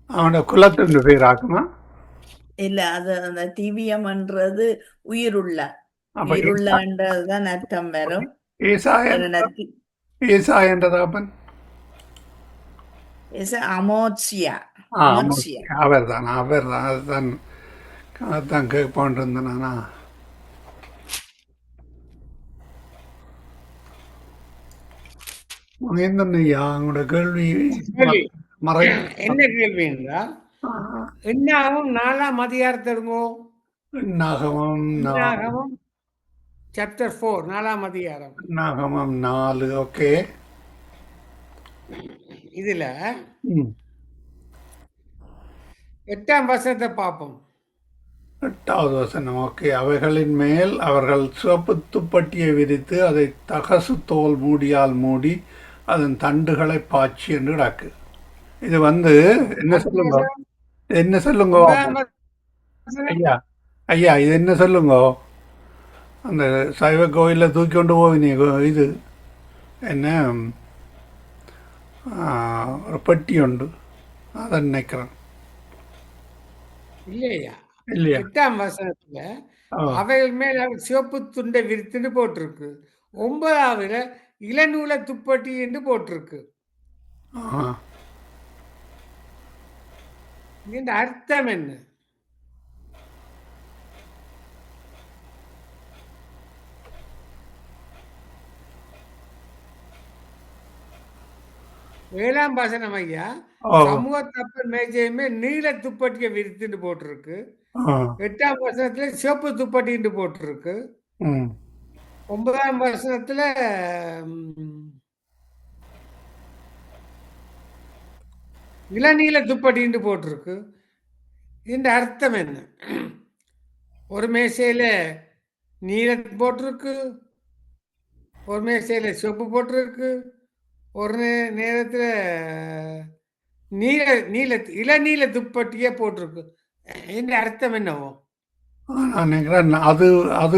அவனோட குலத்தின் பேர் ஆக்குமா? இல்ல, அது அந்த திவ்யம்ன்றது உயிருள்ள அப்ப உயிருள்ளன்றதுதான் அர்த்தம் வரும். ஏசா என்ற தகப்பன் அமோத்சியா. அவர் தான் அதுதான் கேட்போன்றிருந்தேனா. மகேந்திரனையா உங்களோட கேள்வி என்ன கேள்வி என்றால், என்னாகும் 4ஆம் அதிகாரத்திடுங்கோ. என்னாகமம் சாப்டர் 4 4ஆம் அதிகாரம். நாகமம் 4. ஓகே, இதுல 8ஆம் வசனத்தை பார்ப்போம். 8வது வசனம். ஓகே. அவைகளின் மேல் அவர்கள் சிவப்பு துப்பட்டியை விரித்து அதை தகசு தோல் மூடியால் மூடி அதன் தண்டுகளை பாய்ச்சி என்று கிடக்கு. இது என்ன சொல்லுங்க, என்ன சொல்லுங்க ஐயா, ஐயா இது என்ன சொல்லுங்க, அந்த சைவ கோயிலில் தூக்கி கொண்டு போவினே இது என்ன ஒரு பெட்டி உண்டு, அதை நினைக்கிறேன். இல்லையா? இல்லையா? 8ஆம் வசனத்துல அவைகள் மேல் அவர் சிவப்பு துண்டை விரித்துன்னு போட்டிருக்கு. 9ஆவதுல இளநூல துப்பட்டி என்று போட்டிருக்கு. இந்த அர்த்தம் என்ன? ஏழாம் வசனம் ஐயா, சமூக தப்பன் மேஜையுமே நீல துப்பட்டியை விரித்துன்னு போட்டிருக்கு. 8ஆம் வசனத்துல சிவப்பு துப்பட்டின்னு போட்டிருக்கு. 9ஆம் வசனத்துல இளநீல துப்பட்டின்னு போட்டிருக்கு. இந்த அர்த்தம் என்ன? ஒரு மேசையில நீலம் போட்டிருக்கு, ஒரு மேசையில சிவப்பு போட்டிருக்கு, ஒரு நேரத்துல இளநீல துப்பட்டியே போட்டிருக்கு. இந்த அர்த்தம் என்னவோ? நான் நினைக்கிறேன் அது அது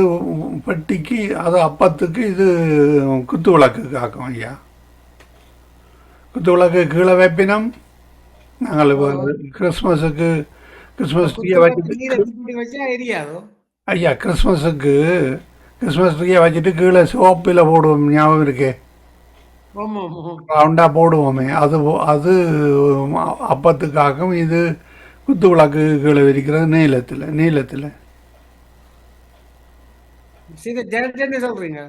பெட்டிக்கு, அது அப்பத்துக்கு, இது குத்து விளக்கு காக்கும் ஐயா. குத்து விளக்கு கீழே வைப்பினம். நாங்கள் கிறிஸ்மஸுக்கு கிறிஸ்மஸ் ட்ரீயை வச்சா எரியாதோ ஐயா? கிறிஸ்மஸுக்கு கிறிஸ்மஸ் ட்ரீயை வச்சுட்டு கீழே சோப்பில் போடுவோம், ஞாபகம் இருக்கே? ரவுண்டாக போடுவோமே, அது அது அப்பத்துக்காகவும். இது குத்து விளக்கு கீழே விரிக்கிறது நீளத்தில். என்ன சொல்றீங்க?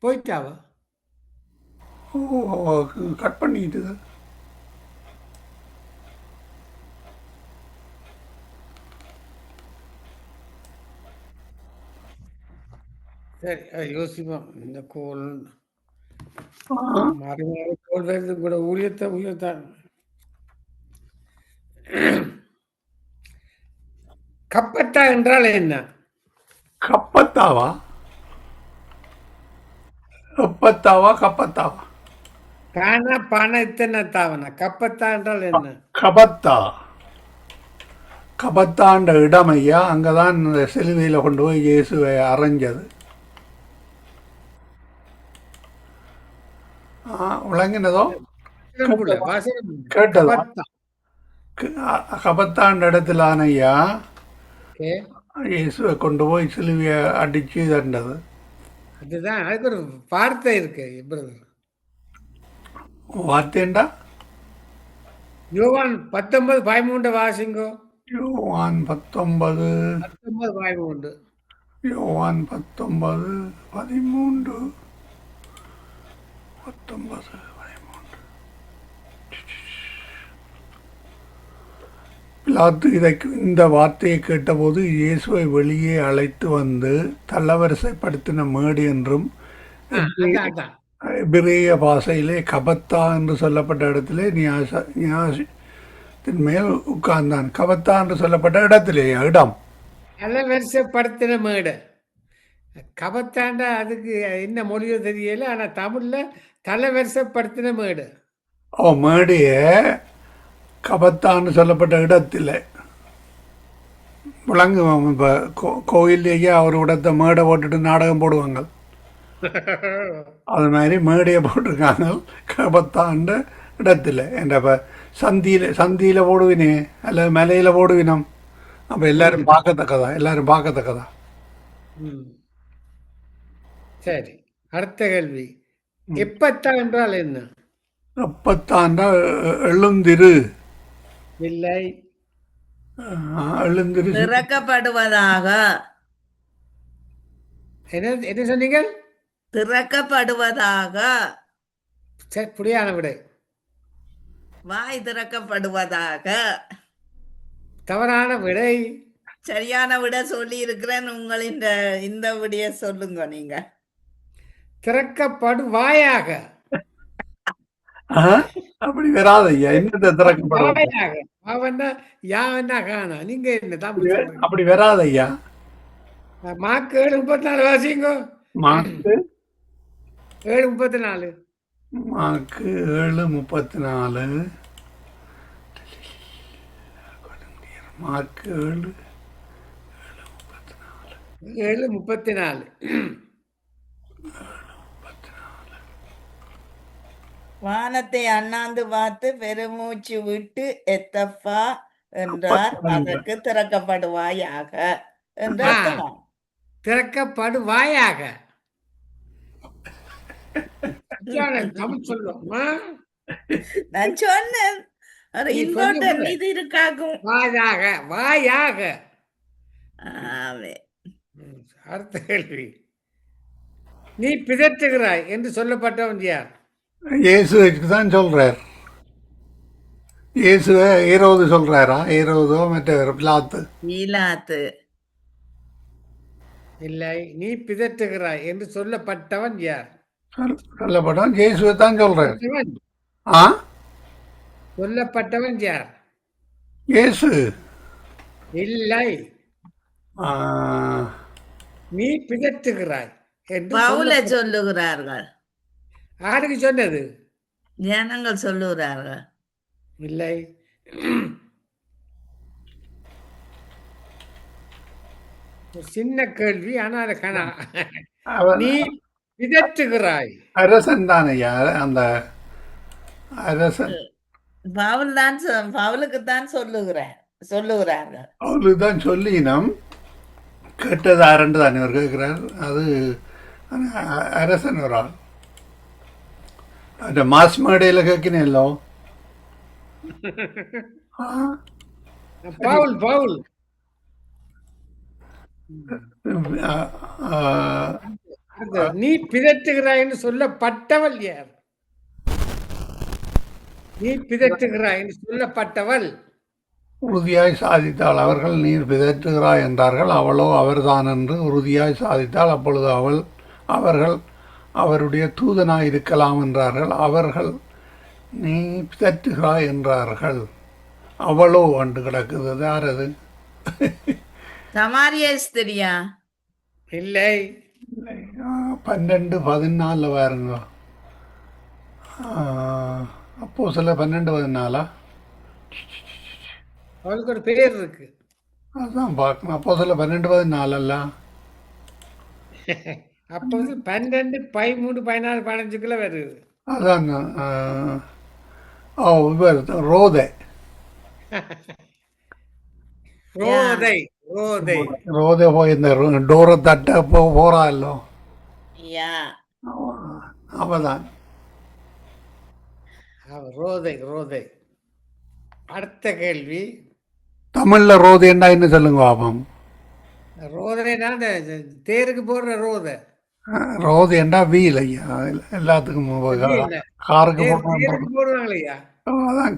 போயிட்டாவா? கட் பண்ணிட்டு சரி, யோசிப்போம். இந்த கோல் மாறி மாறி கோல் வருது கூட. ஊழியத்தை கப்பத்தா என்றால் என்ன? கப்பத்தாவா? கப்பத்தாவா? பான இத்தனை தாவனா? கப்பத்தா என்றால் என்ன? கபத்தாண்ட இடம் ஐயா, அங்கதான் இந்த சிலுவையில கொண்டு போய் இயேசுவை அரைஞ்சது. விளங்கினதோ? கேட்டதா? கபத்தாண்ட இடத்துல ஐயா இயேசுவை கொண்டு போய் சிலுவையை அடிச்சு தண்டது. அதுதான், அதுக்கு ஒரு வார்த்தை இருக்கு. வார்த்தைண்டா? யோவான் 19:13 வாசிங்கோ. யோவான் 19:13. யோவான் 19:13. பிலாத்து இந்த வார்த்தையை கேட்டபோது இயேசுவை வெளியே அழைத்து வந்து தள்ளவரிசைப்படுத்தின மேடு என்றும் எபிரேய பாஷையிலே கபத்தா என்று சொல்லப்பட்ட இடத்திலே நியாசத்தின் மேல் உட்கார்ந்தான். கபத்தா என்று சொல்லப்பட்ட இடத்திலே இடம் தள்ளவரிசைப்படுத்தின மேடு. கபத்தாண்டா அதுக்கு என்ன மொழியோ தெரியல. ஆனா தமிழ்ல தள்ளவரிசைப்படுத்தின மேடு. மேடைய கபத்தான்னு சொல்லப்பட்ட இடத்துல விளங்குவோம். இப்போ கோயிலேயே அவர் இடத்த மேடை போட்டுட்டு நாடகம் போடுவாங்க. அது மாதிரி மேடையை போட்டிருக்காங்க கபத்தாண்ட இடத்துல. என்ற இப்போ சந்தியில் போடுவினே அல்லது மலையில் போடுவினோம். அப்போ எல்லாரும் பார்க்கத்தக்கதா. சரி, அடுத்த கேள்வி. எப்பத்தா என்றால் என்ன? எப்பத்தாண்டா எழுந்திரு இல்லை, எழுந்திரு திறக்கப்படுவதாக. என்ன சொன்னீங்க? திறக்கப்படுவதாக. சரி, புரியான விடை. வாய் திறக்கப்படுவதாக. தவறான விடை. சரியான விட சொல்லி இருக்கிறேன். உங்களின் இந்த விடைய சொல்லுங்க நீங்க. திறக்கப்படுவாயாக. ஆ? அப்படி வராது ஐயா. என்னத்தை திறக்கப்படுவது? வாயாக வாவன்னா யாவன்னா காணா நீங்க என்ன அப்படி தப்பு சொல்றீங்க? அப்படி வராது ஐயா. மார்க் 7:34 வாசிங்கோ. மார்க்கு 7:34. மார்க்கு 7:34. மார்க் 7. 7:34. வானத்தை அண்ணாந்து பார்த்து பெருமூச்சு விட்டு எத்தப்பா என்றார், அதற்கு திறக்கப்படுவாயாக என்று ஆ. அர்த்தமாம். திறக்கப்படுவாயாக. தமிழ் சொல்லுவோம். நான் சொன்னேன் ஒரு நீ இன்வெர்டர் கொஞ்சம் மீது இருக்காகும். வாயாக வாயாக. ஆமே. அடுத்த கேள்வி. நீ பிதற்றுகிறாய் என்று சொல்லப்பட்டவன் யார்? இயேசுக்கு தான் சொல்றார். இயேசுவை ஏரோது சொல்றாரா? ஏரோதோ மற்றவர் பிலாத்து. ஈலாத்து. இல்லை, நீ பிதற்றுகிறாய் என்று சொல்லப்பட்டவன் யார்? சொல்லப்பட்டவன் இயேசுவை தான் சொல்றார். ஆ? சொல்லப்பட்டவன் யார்? இயேசு. இல்லை, ஆ, நீ பிதற்றுகிறாய் என்று பவுலை சொல்லுகிறார்கள், யாருக்கு சொன்னது? ஜனங்கள் சொல்லுகிறார்கள். இல்லை, ஒரு சின்ன கேள்வி, ஆனால் கணா. அவன் நீ பிதற்றுகிறாய். அரசன் தான் ஐயா. அந்த அரசன் பவுல் தான் பவுலுக்கு தான் சொல்லுகிறார்கள். அவளுக்கு தான் சொல்லினோம். கேட்டது ஆரண்டு தான் இவர் கேட்கிறார். அது அரசன் ஒரு ஆள். அந்த மாஸ் மேடையில் கேட்கினேல்லோ. பவுல் பவுல் அந்த நீ பிதற்றுகிறாய் என்று சொல்லப்பட்டவள் யார்? நீ பிதற்றுகிறாய் என்று சொல்லப்பட்டவள் உறுதியாய் சாதித்தாள். அவர்கள் நீர் பிதற்றுகிறாய் என்றார்கள். அவளோ அவர்தான் என்று உறுதியாய் சாதித்தாள். அப்பொழுது அவர்கள் அவருடைய தூதனாய் இருக்கலாம் என்றார்கள். அவர்கள் நீ பிதற்றுகிறாய் என்றார்கள். அவளோ அண்டு கிடக்குது. அது யார் அது? சமாரிய ஸ்திரியா? இல்லை. 12:14 பாருங்க. அப்போ சில 12:14. அவளுக்கு ஒரு பேர் இருக்கு. அதுதான் பார்க்கணும். அப்போ சில 12:14 அல்ல. அப்போ 12, 13, 14, 15 வருது. அதான் இவர் ரோதை. ரோதை ரோதை ரோதை போய் இந்த டோரை தட்ட போறாല്ലോ. யா. அவதான் ரோதை ரோதை. அடுத்த கேள்வி. தமிழ்ல ரோதைன்னா என்ன சொல்லுங்க பாப்போம். ரோதனைனா அந்த தேருக்கு போடுற ரோதை. ரோதைன்னா வீல் ஐயா. எல்லாத்துக்கும் காருக்கு தேருக்கு போடுவாங்களையா? அதான்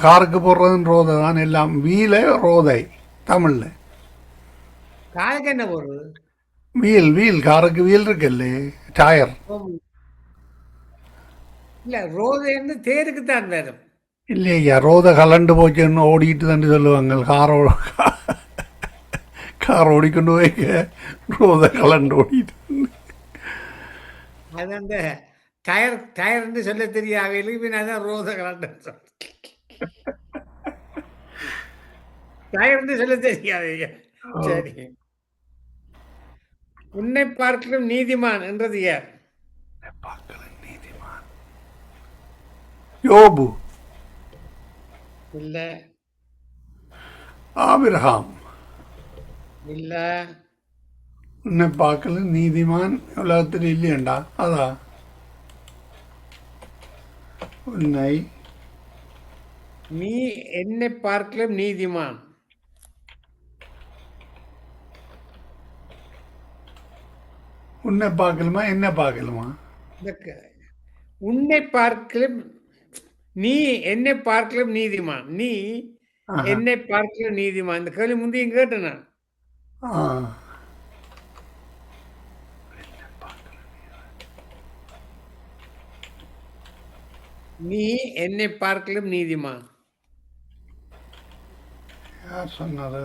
காருக்கு போடுறதுன்னு ரோதை தான். எல்லாம் வீல ரோதை தமிழ்ல. காருக்கு என்ன போடுறது? வீல் காருக்கு வீல் இருக்குல்ல, டயர். இல்ல, ரோதைன்னு தேருக்கு தான் வேணும். இல்லையா, ரோதை கலண்டு போச்சுன்னு ஓடிட்டு தான் சொல்லுவாங்க. கார் ஓடிக்கொண்டு போய் ரோதை கலண்டு ஓடிட்டு. அது அந்த டயர்ன்னு சொல்ல தெரியாத நான் ரோதை கலண்டு டயர்ன்னு சொல்ல தெரியாது. சரி. உன்னை பார்க்கலும் நீதிமான் என்றது யார்? நீதிமான் யோபு. இல்ல. ஆபிரகாம். இல்ல. உன்னை பார்க்கல நீதிமான் உலகத்தில் இல்லையண்டா. அதா உன்னை நீ என்னை பார்க்கலும் நீதிமான். உன்னை பார்க்கலுமா என்ன பார்க்கலுமா? உன்னை பார்க்கலும் நீ என்னை பார்க்கலும் நீதிமான். நீ என்னை பார்க்கலும் நீதிமான். இந்த கேள்வி முந்தையும் கேட்டேன் நான். நீ என்னை பார்க்கலும் நீதிமான். யார் சொன்னது?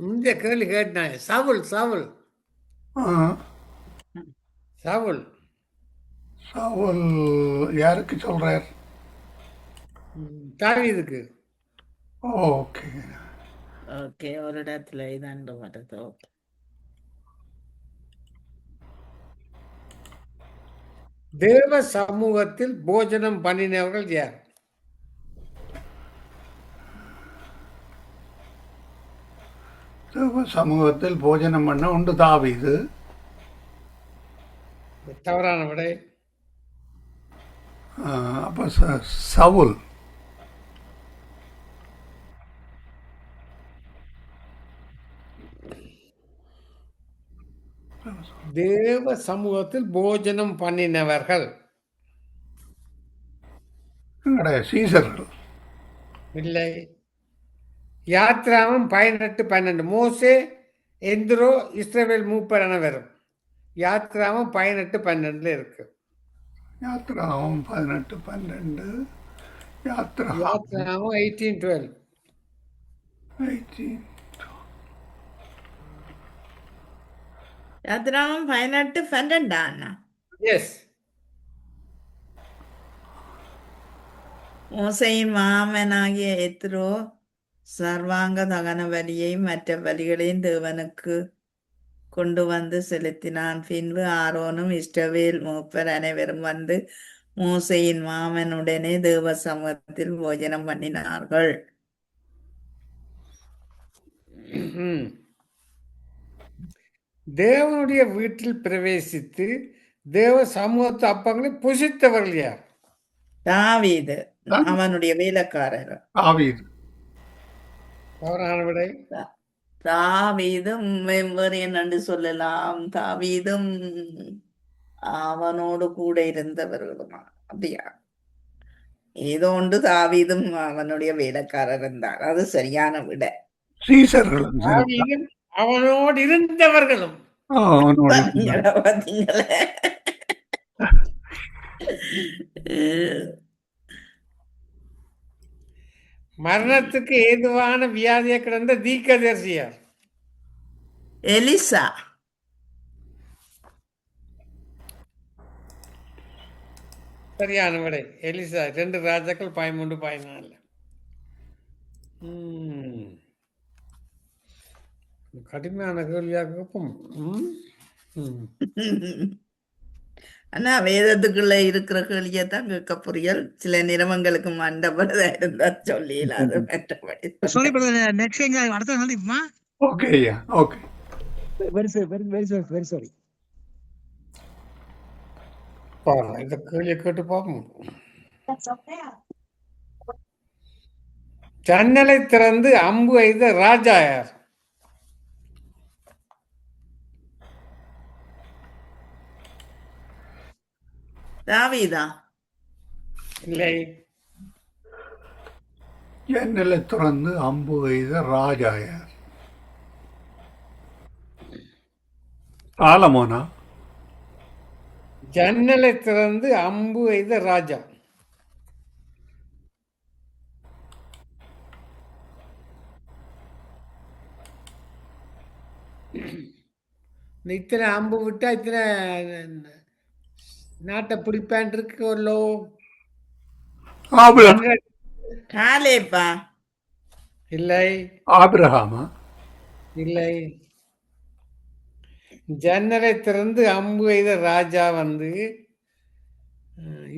முந்தைய கேள்வி கேட்டான். சவுல் சவுல் ஆ, சவுல் சவுல் யாருக்கு சொல்றார்? தாவீதுக்கு. ஓகே. ஓகே, ஒரு இடத்துல இதாண்டு வருது. ஓகே. தேவ சமூகத்தில் போஜனம் பண்ணினவர்கள் யார்? தேவ சமூகத்தில் போஜனம் பண்ண உண்டு தாவீது. தவறான விடை. அப்போ சவுல். தேவ சமூகத்தில் போஜனம் பண்ணினவர்கள் எங்களுடைய சீசர்கள். இல்லை. யாத்ராமம் 18:12. மோசே எந்திரோ இஸ்ரவேல் மூப்பர் அனைவரும். யாத்ராமம் 18:12 இருக்கு. யாத்திராவும் 18:12. யாத்ராமம் 18:12. 18. யாத்திராமம் 18:12 அண்ணா. எஸ். மோசையின் மாமனாகிய எத்ரோ சர்வாங்க தகன பலியையும் மற்ற பலிகளையும் தேவனுக்கு கொண்டு வந்து செலுத்தினான். பின்பு ஆரோனும் இஸ்ரவேல் மூப்பர் அனைவரும் வந்து மோசையின் மாமனுடனே தேவ சமூகத்தில் போஜனம் பண்ணினார்கள். தேவனுடைய வீட்டில் பிரவேசித்து தேவ சமூகத்து அப்பங்களை புசித்தவர்கள் யார்? தாவீது அவனுடைய வேலைக்காரர். தாவீது. தவறான விடை. தாவீதும் வேறு என்னென்று சொல்லலாம், தாவீதும் அவனோடு கூட இருந்தவர்களுமா? அப்படியா? ஏதோ ஒன்று தாவீதும் அவனுடைய வேலைக்காரர் இருந்தார். அது சரியான விட. சீசர்களும் தாவீதும் அவனோடு இருந்தவர்களும். அவனோடு பாத்தீங்களா, பாத்தீங்களா? மரணத்துக்கு ஏதுவான வியாதியை கிடந்த தீர்க்கதரிசியார்? எலிசா. சரியான விடை எலிசா. 2 ராஜாக்கள் 13:14. கடுமையான கேள்வியாக்கும். ஆனா வேதத்துக்குள்ள இருக்கிற கேள்வியத்தான் கேட்க புரியல். சில நிறமங்களுக்கு மண்டபடதா இருந்தா சொல்லிடலாம். மற்றபடி சாரி பிரதர், நெக்ஸ்ட் எங்க அடுத்த சந்திப்போமா? ஓகே ஐயா, ஓகே. Very sorry. இந்த கேள்வியை கேட்டு பார்ப்போம். ஜன்னலை திறந்து அம்பு எய்த ராஜா யார்? தாவீதா. இல்லை. ஜன்னலை திறந்து அம்பு எய்த ராஜாயார். சாலமோனா? ஜன்னலை திறந்து அம்பு எய்த ராஜா. இத்தனை அம்பு விட்டா இத்தனை நாட்டை பிடிப்பான் இருக்கு. ஒரு லோ காலேப்பா. இல்லை. ஆபிரகாமா? இல்லை. ஜன்னலை திறந்து அம்பு எய்த ராஜா வந்து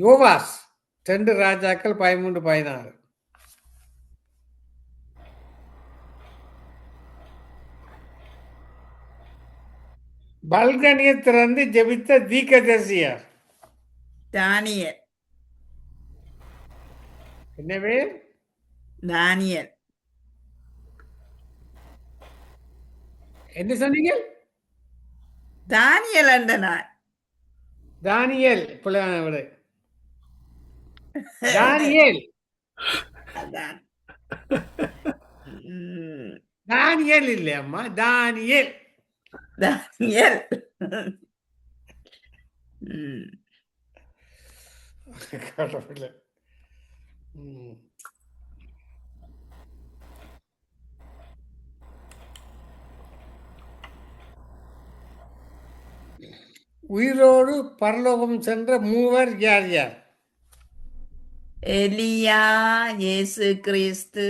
யோவாஸ். 2 ராஜாக்கள் 13:16. பல்கனியை திறந்து ஜெபித்த தீர்க்கதரிசியார்? தானியல். என்ன பேர்? தானியல். என்ன சொன்னீங்க? தானியல் என்ற நான். தானியேல். பிள்ளையான விட தானியேல். அதான். ம், தானியல் இல்லையம்மா, தானியல். தானியேல். ம், கடவுளே. ம். உயிரோடு பரலோகம் சென்ற மூவர் யார் யார்? எலியா, இயேசு கிறிஸ்து,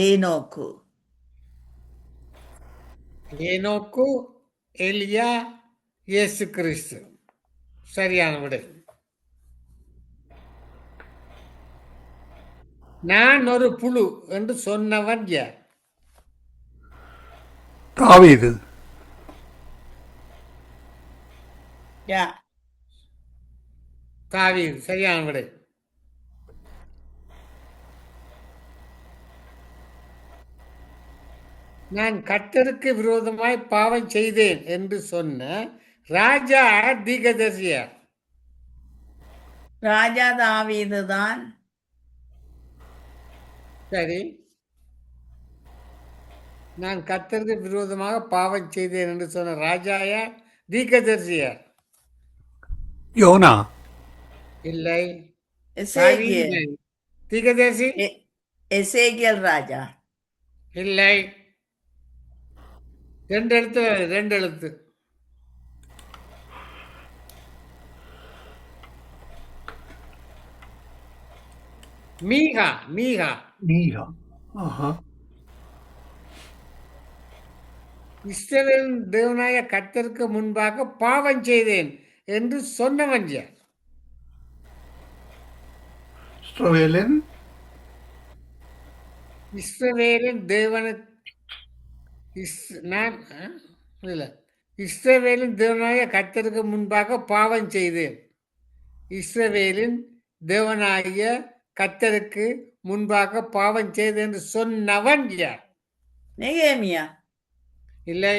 ஏனோக்கு. ஏனோக்கு, எலியா, இயேசு கிறிஸ்து. சரியான விடை. நான் ஒரு புழு என்று சொன்னவன் யார்? தாவீது. யா. தாவீது. சரியான விடை. நான் கர்த்தருக்கு விரோதமாய் பாவம் செய்தேன் என்று சொன்ன ராஜா தீர்க்கதரிசியார்? ராஜா தாவீது தான். சரி. நான் கர்த்தருக்கு விரோதமாக பாவம் செய்தேன் என்று சொன்ன ராஜாயா தீர்க்கதரிசியார்? யோனா. இல்லை. எசேக்கியேல். தாவீது. தீர்க்கதரிசி? எசேக்கியேல் ராஜா. இல்லை. 2 எழுத்து, 2 எழுத்து. மீகா, மீகா. மீகா. ஆஹா. இஸ்ரவேலின் தேவனாய கர்த்தருக்கு முன்பாக பாவம் செய்தேன் என்று சொன்னவன் யார்? இஸ்ரவேலின் இஸ்ரவேலின் தேவன நான் இல்லை. இஸ்ரவேலின் தேவனாய கர்த்தருக்கு முன்பாக பாவம் செய்தேன். இஸ்ரவேலின் தேவனாகிய கர்த்தருக்கு முன்பாக பாவம் செய்தேன் என்று சொன்னவன் யார்? நெகேமியா. இல்லை.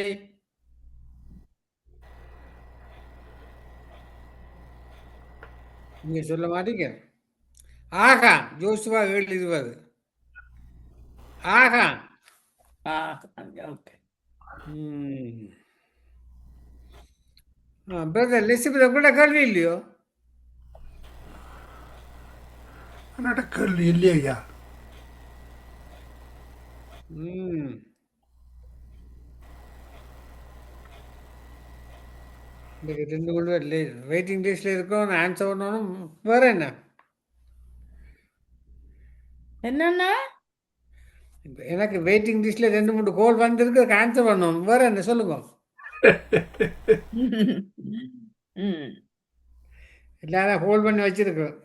நீங்க சொல்ல மாட்டீங்க. ஆகான். யோசுவா 7:20. ஆகான். ஓகே. பிரதர் லிசிபத் கூட கேள்வி இல்லையோ? நடக்கல் இல்லையா? இன்னைக்கு 2 கூட வெயிட்டிங் லிஸ்ட்ல இருக்கோம். ஆன்சர் பண்ணணும். வேற என்ன? என்னன்னா எனக்கு வெயிட்டிங் லிஸ்ட்ல 2-3 கோல் வந்திருக்கு. ஆன்சர் பண்ணணும். வேற என்ன சொல்லுங்க. எல்லாரும் ஹோல்ட் பண்ணி வச்சிருக்கோம்.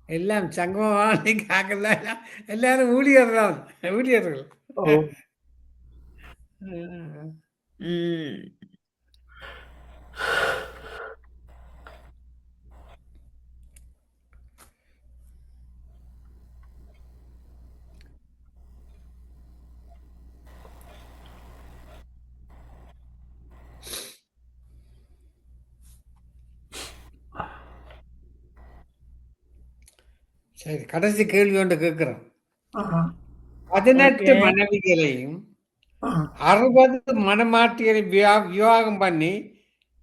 எல்லாம் சங்கமாக காக்கல. எல்லாரும் ஊழியர் தான், ஊழியர்கள். சரி, கடைசி கேள்வி ஒன்று கேட்கிறோம். 18 மனைவிகளையும் 60 மனமாட்டிகளை விவாகம் பண்ணி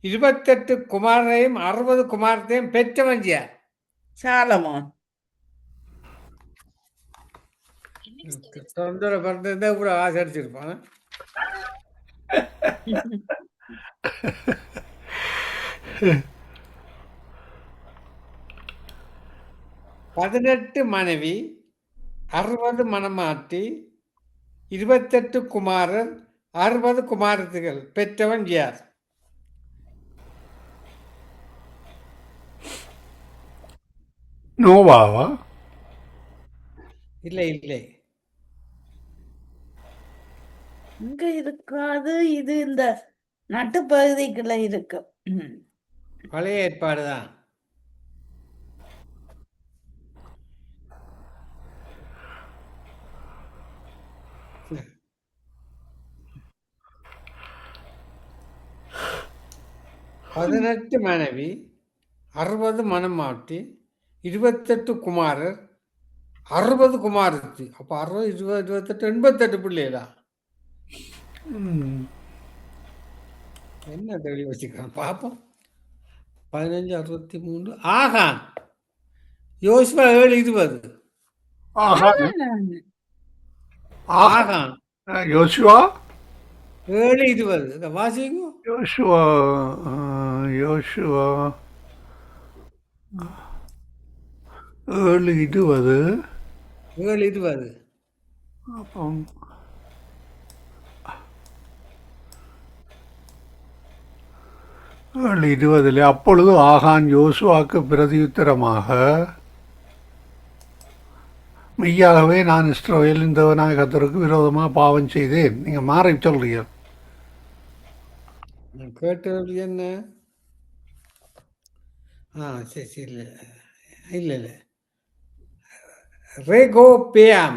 28 குமாரையும் 60 குமாரத்தையும் பெற்றவன் யார்? சாலமோன். தொந்தர பிறந்திருந்தா கூட ஆசரிச்சிருப்பான். பதினெட்டு மனைவி, 60 மனமாட்டி, 28 குமாரர், 60 குமாரத்திகள் பெற்றவன் யார்? நோவாவா? இல்லை, இல்லை. இங்க இருக்காது. இது இந்த நட்டுப்பகுதிக்குள்ள இருக்கு. பழைய ஏற்பாடுதான். பதினெட்டு மனைவி, 60 மனமாட்டி, 28 குமாரர், 60 குமாரத்தி. அப்ப 60, 20, 28, 88 பிள்ளைகளா? ம். என்ன தெளிவு வச்சுக்கிறான் பாப்போம். 15, 63. ஆகான், யோசுவா 7, 20. ஆகான் ஆகான் ஆகான் யோசுவா 7, 20. இதை வாசிங்க. யோசுவா யோசுவா 7:20. 7, 20. அப்பம் 7:20 அப்பொழுது ஆகான் யோசுவாக்கு பிரதியுத்தரமாக, மெய்யாகவே நான் இஸ்ரவேலின் தேவனாய கர்த்தருக்கு விரோதமாக பாவம் செய்தேன். நீங்க மாறி சொல்றீங்க. நான் கேட்டது என்ன? சரி சரி, இல்லை இல்லை இல்லை, ரெகோபேயாம்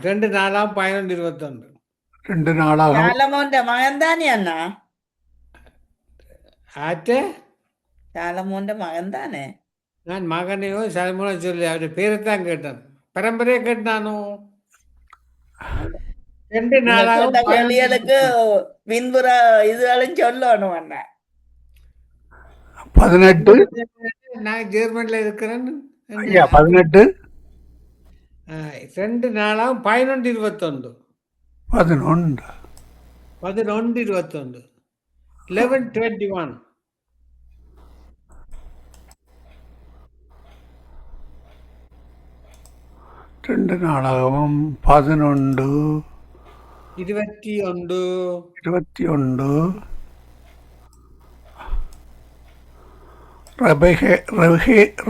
2 நாளாம் 11, 21. 2 நாளாக சாலமோன்ற மகன் தானே அண்ணா? ஆச்சே, சாலமோன்ற மகன் தானே? நான் மகனையோ சலமோனோ சொல்லி அவருடைய பேரைத்தான் கேட்டேன், பரம்பரையை கேட்டானோ. 2 நீங்க நாளாகவும் கேட்ட 11, கேள்விகளுக்கு பின்புற இதுகளும் சொல்லணும் அண்ணா. 18. நான் ஜெர்மனில இருக்கிறேன். ஐயா 18 2 நாளாகவும் 11, 21. 11 11, 21. 11, 21. 2 நாளாகவும் 11, 21. 21.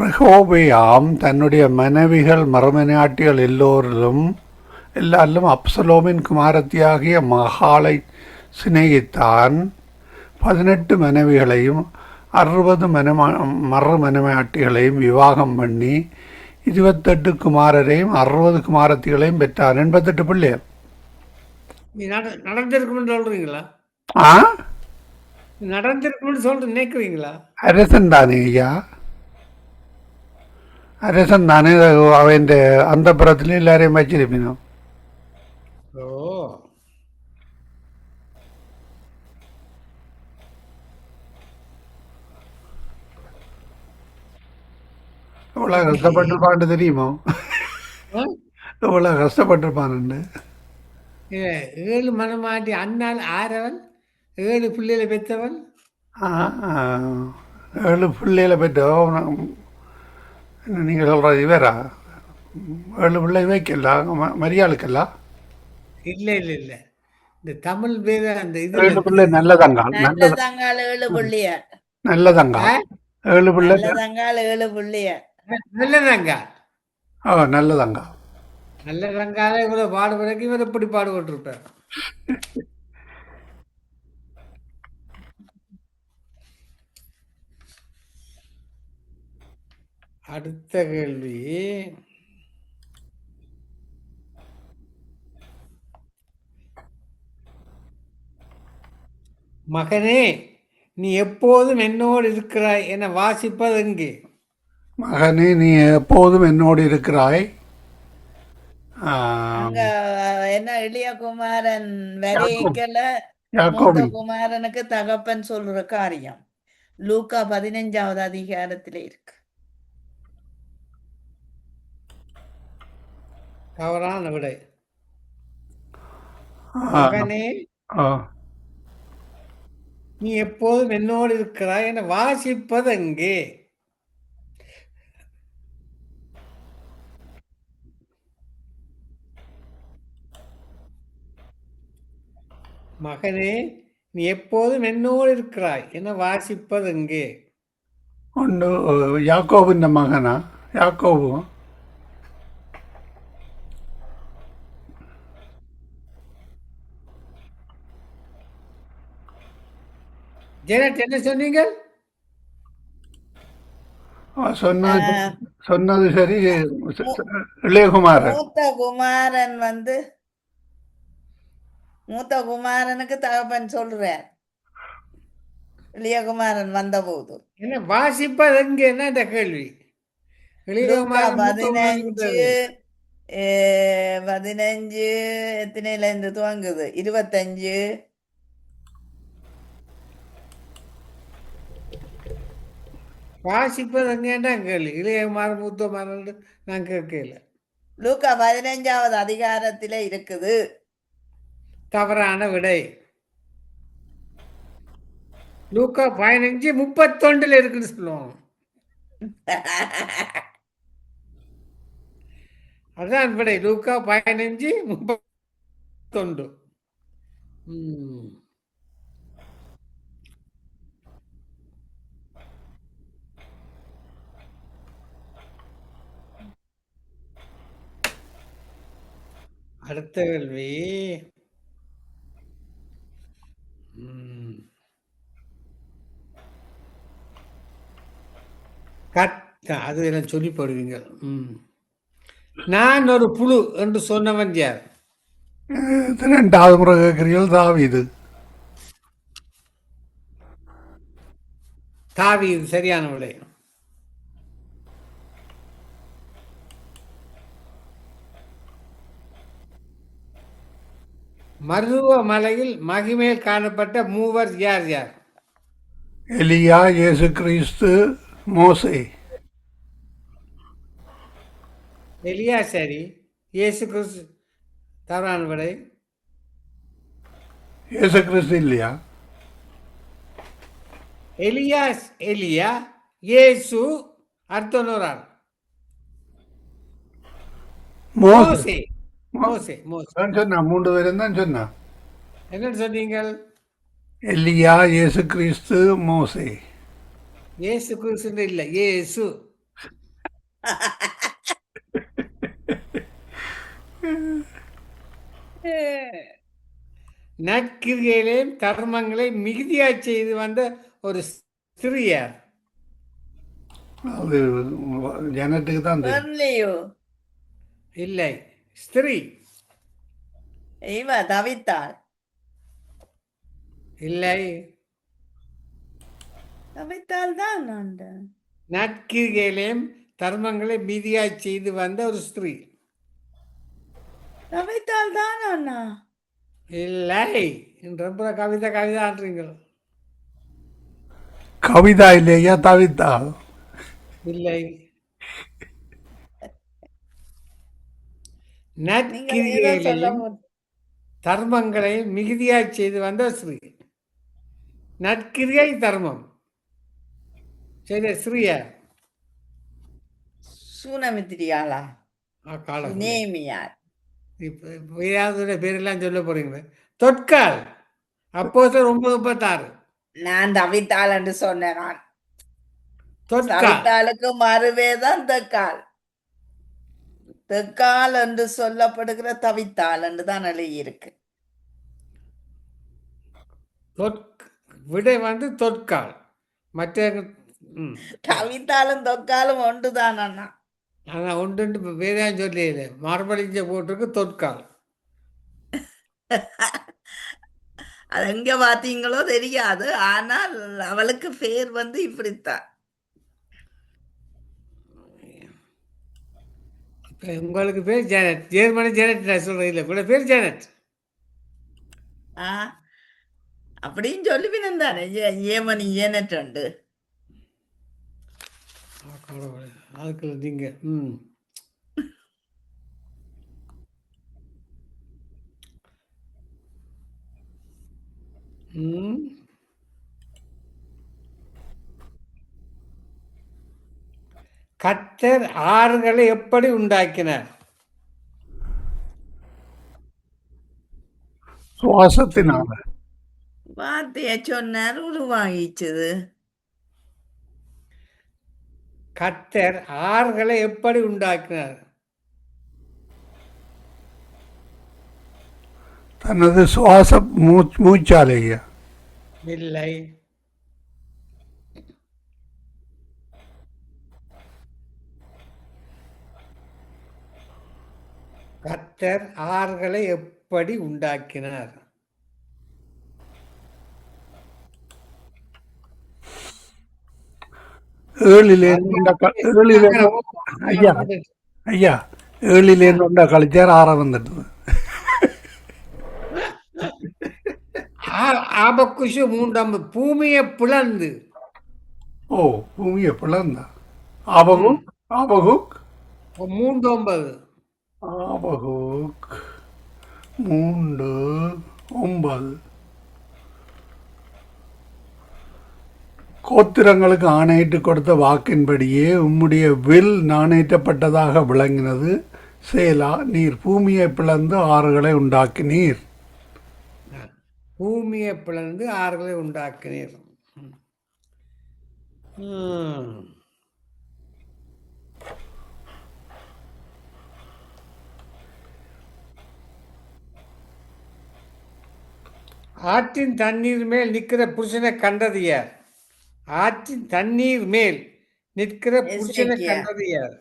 ரெகோபெயாம் தன்னுடைய மனைவிகள் மறுமனையாட்டிகள் எல்லாரிலும் அப்சலோமின் குமாரத்தியாகிய மகாலை சிநேகித்தான். 18 மனைவிகளையும் 60 மறுமனையாட்டிகளையும் விவாகம் பண்ணி 28 குமாரரையும் 60 குமாரத்திகளையும் பெற்றான். 88 பிள்ளைகள். நடந்திருக்கும்னு சொல்றீங்களா? ஆ, நடந்திருக்கும்னு சொல்ற நினைக்கிறீங்களா? அரசன் தானே ஐயா, அரசன் தானே. அவன் அந்த புறத்துல எல்லாரையும் வச்சிருப்பினோம். ஓ, எவ்வளோ கஷ்டப்பட்டிருப்பான்னு தெரியுமோ? ஆ? எவ்வளோ கஷ்டப்பட்டிருப்பான்னு. 7 மனமாட்டி அண்ணால் ஆறவன், 7 பிள்ளைகளை பெற்றவன். 7 பிள்ளைகளை பெற்றோம். நீங்கள் சொல்கிறது வேறா? 7 பிள்ளை வைக்கல மரியாளுக்கெல்லாம். இல்ல இல்ல இல்ல, இந்த தமிழ் பேர அந்த 7 பிள்ளை நல்லதங்கா, நல்ல தங்கால் 7 புள்ளிய. நல்லதங்கா 7 பிள்ளை. நல்ல தங்கால் 7 புள்ளிய. நல்லதாங்க. நல்லதங்கா. நல்லதாங்கால இவ்வளவு பாடுபடுறதுக்கு இவர் எப்படி பாடுபட்டிருப்பார்? அடுத்த கேள்வி, மகனே நீ எப்போதும் என்னோடு இருக்கிறாய் என வாசிப்பது எங்கே? மகனே நீ எப்போதும் என்னோடு இருக்கிறாய். அங்க என்ன இளைய குமாரன் வரைக்கல மூத்த யாக்கோபு. குமாரனுக்கு தகப்பன் சொல்ற காரியம் லூக்கா 15வது அதிகாரத்திலே இருக்கு. தவறான விடை. ஆ, மகனே ஆ. நீ எப்போதும் என்னோடு இருக்கிறாய் என வாசிப்பது எங்கே? மகனே நீ எப்போதும் என்னோடு இருக்கிறாய் என வாசிப்பது எங்கே? ஒன்று யாக்கோபின் மகனா? யாக்கோபு. ஜெனட் என்ன சொன்னீங்க? சொன்னது ஆஹ் சொன்னது சரி. மூ- இளையகுமாரன். மூத்த குமாரன் மூத்த குமாரனுக்கு தகப்பன் சொல்றார் இளையகுமாரன் வந்தபோது என்ன வாசிப்பது எங்கன்னா இந்த கேள்வி லூக்கா இளையகுமாரன் மூத்தகுமாரன் 15 15 எத்தனைல இருந்து துவங்குது 25 வாசிப்பது எங்கன்னா கேள்வி இளையகுமாரன் மூத்தகுமாரன் நான் கேட்கல. லூக்கா 15வது அதிகாரத்தில இருக்குது. தவறான விடை. லூக்கா 15:31 இருக்குன்னு சொல்லுவாங்க. அதான் விடை. லூக்கா 15:31. அடுத்த கேள்வி. அது எல்லாம் சொல்லி போடுவீங்க. நான் ஒரு புழு என்று சொன்னவன் யார்? 2வது முறை கேட்கிறீர்கள். தாவீது. தாவீது சரியான விடை. மருவ மலையில் மகிமேல் காணப்பட்ட மூவர் யார் யார்? எலியா, இயேசு கிறிஸ்து, மோசே. எலியா சரி. இயேசு கிறிஸ்து தவறான விடை. இயேசு கிறிஸ்து இல்லையா? எலியா, இயேசு, அடுத்த ஒரு ஆள் மோசே. மோசே. சொன்னா 3 பேரும் தான் சொன்னா. என்னன்னு சொன்னீங்கள்? எலியா, இயேசு கிறிஸ்து, மோசே. இயேசு கிறிஸ்து இல்ல, இயேசு. நற்கிரியைகளையும் கர்மங்களை மிகுதியா செய்து வந்த ஒரு ஸ்திரியார். அது ஜனத்துக்கு தான் இல்லை, ஸ்திரீ. இவ தவித்தாள். இல்லை, தவித்தாள் தான். நற்கிரியைகளையும் தர்மங்களை மிகுதியா செய்து வந்த ஒரு ஸ்திரீ. தவித்தாள் தான் அண்ணா. இல்லை, ரொம்ப கவிதா ஆடுறீங்க. கவிதா இல்லையா? தவித்தாள். இல்லை. நற்கிரியைகளையும் தர்மங்களை மிகுதியா செய்து வந்த ஸ்ரீ. நற்கிரியை தர்மம் சரி. ஸ்ரீயா சூனமித்திரியாளா? நேமியார். இப்ப பேரெல்லாம் சொல்ல போறீங்க. தொட்கால் அப்போஸ்தலர் 9:36. நான் தவித்தாள் என்று சொன்னேன். நான் தொட்கால். தவித்தாளுக்கு மறுவேதான் தெக்கால். தெக்கால் என்று சொல்லப்படுகிற தவித்தாள் என்று தான் எழுதியிருக்கு. விடை வந்து தொட்கால். மற்ற தவித்தாலும் தொக்காலும் ஒன்றுதான் அண்ணா. ஆனா ஒன்று வேற சொல்லல, மார்பளிஞ்ச போட்டிருக்கு தொட்கால். அது எங்க பாத்தீங்களோ தெரியாது. ஆனால் அவளுக்கு பேர் வந்து இப்படித்தான். உங்களுக்கு பேர் ஜானட். ஜெர்மனி ஜானட் நான் சொல்றேன். இல்லை கூட பேர் ஜானட். அப்படின்னு சொல்லுவினம் தானே. ஏமனி ஏனட் உண்டு. அதுக்குள்ள நீங்க கர்த்தர் ஆறுகளை எப்படி உண்டாக்கினார்? சுவாசத்தினால. வார்த்தைய சொன்னார், உருவாகிச்சது. கர்த்தர் ஆறுகளை எப்படி உண்டாக்கினார்? தனது சுவாச மூச்சாலேயா? இல்லை. கர்த்தர் ஆறுகளை எப்படி உண்டாக்கினார்? ஏழிலேருந்து ஏழிலேருந்து ஐயா ஐயா ஏழிலேருந்து ஒன்றா கழிச்சார் 6 வந்துட்டது. ஆபக்குஷு 3 பூமியை பிளந்து. ஓ பூமியை பிளந்தா. ஆபகுக் ஆபகுக் 3:9. ஆபகுக் 3:9. கோத்திரங்களுக்கு ஆணையிட்டு கொடுத்த வாக்கின்படியே உம்முடைய வில் நாணேற்றப்பட்டதாக விளங்கினது. சேலா, நீர் பூமியை பிளந்து ஆறுகளை உண்டாக்கினீர். பூமியை பிளந்து ஆறுகளை உண்டாக்கினீர். ஆற்றின் தண்ணீர் மேல் நிற்கிற புருஷனை கண்டது யார்? ஆற்றின் தண்ணீர் மேல் நிற்கிற புருஷனை எசேக்கியா. கண்டது யார்?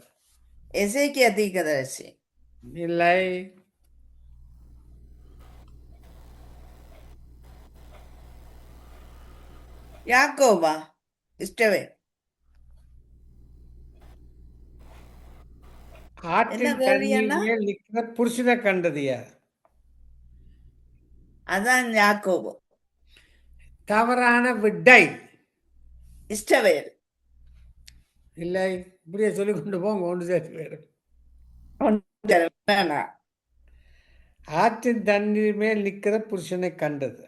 எசேக்கியா தீர்க்கதரிசி. இல்லை. யாக்கோபா, இஸ்ரவேல். ஆற்றின் என்ன கேள்வி தண்ணீர் அண்ணா? மேல் நிற்கிற புருஷனை கண்டது யார்? அதான் யாக்கோபு. தவறான விடை. இஸ்ரவேல். இல்லை, இப்படியே சொல்லிக் கொண்டு போங்க, ஒன்று சேர்த்து வேறு. வேணா. ஆற்றின் தண்ணீர் மேல் நிற்கிற புருஷனை கண்டது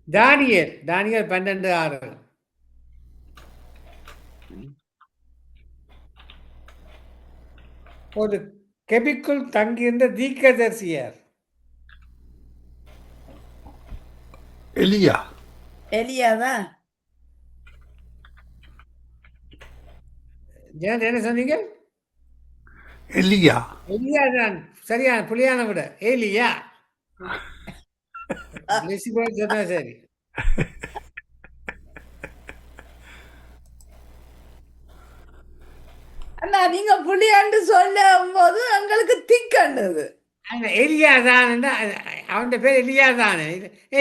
தானியேல். தானியேல் 12:6. ஒரு கெபிக்குள் தங்கியிருந்த தீர்க்கதரிசியார்? எலியா. எலியாதான். என்ன சொன்னீங்க? எலியா. எலியா தான் சரியான புலியான விட. எலியா சொன்னா சரி. அண்ணா நீங்க புலியாண்டு சொல்லும் போது எங்களுக்கு திக்கண்டது. எலியா தான், அவன் பேர் எலியா தானே.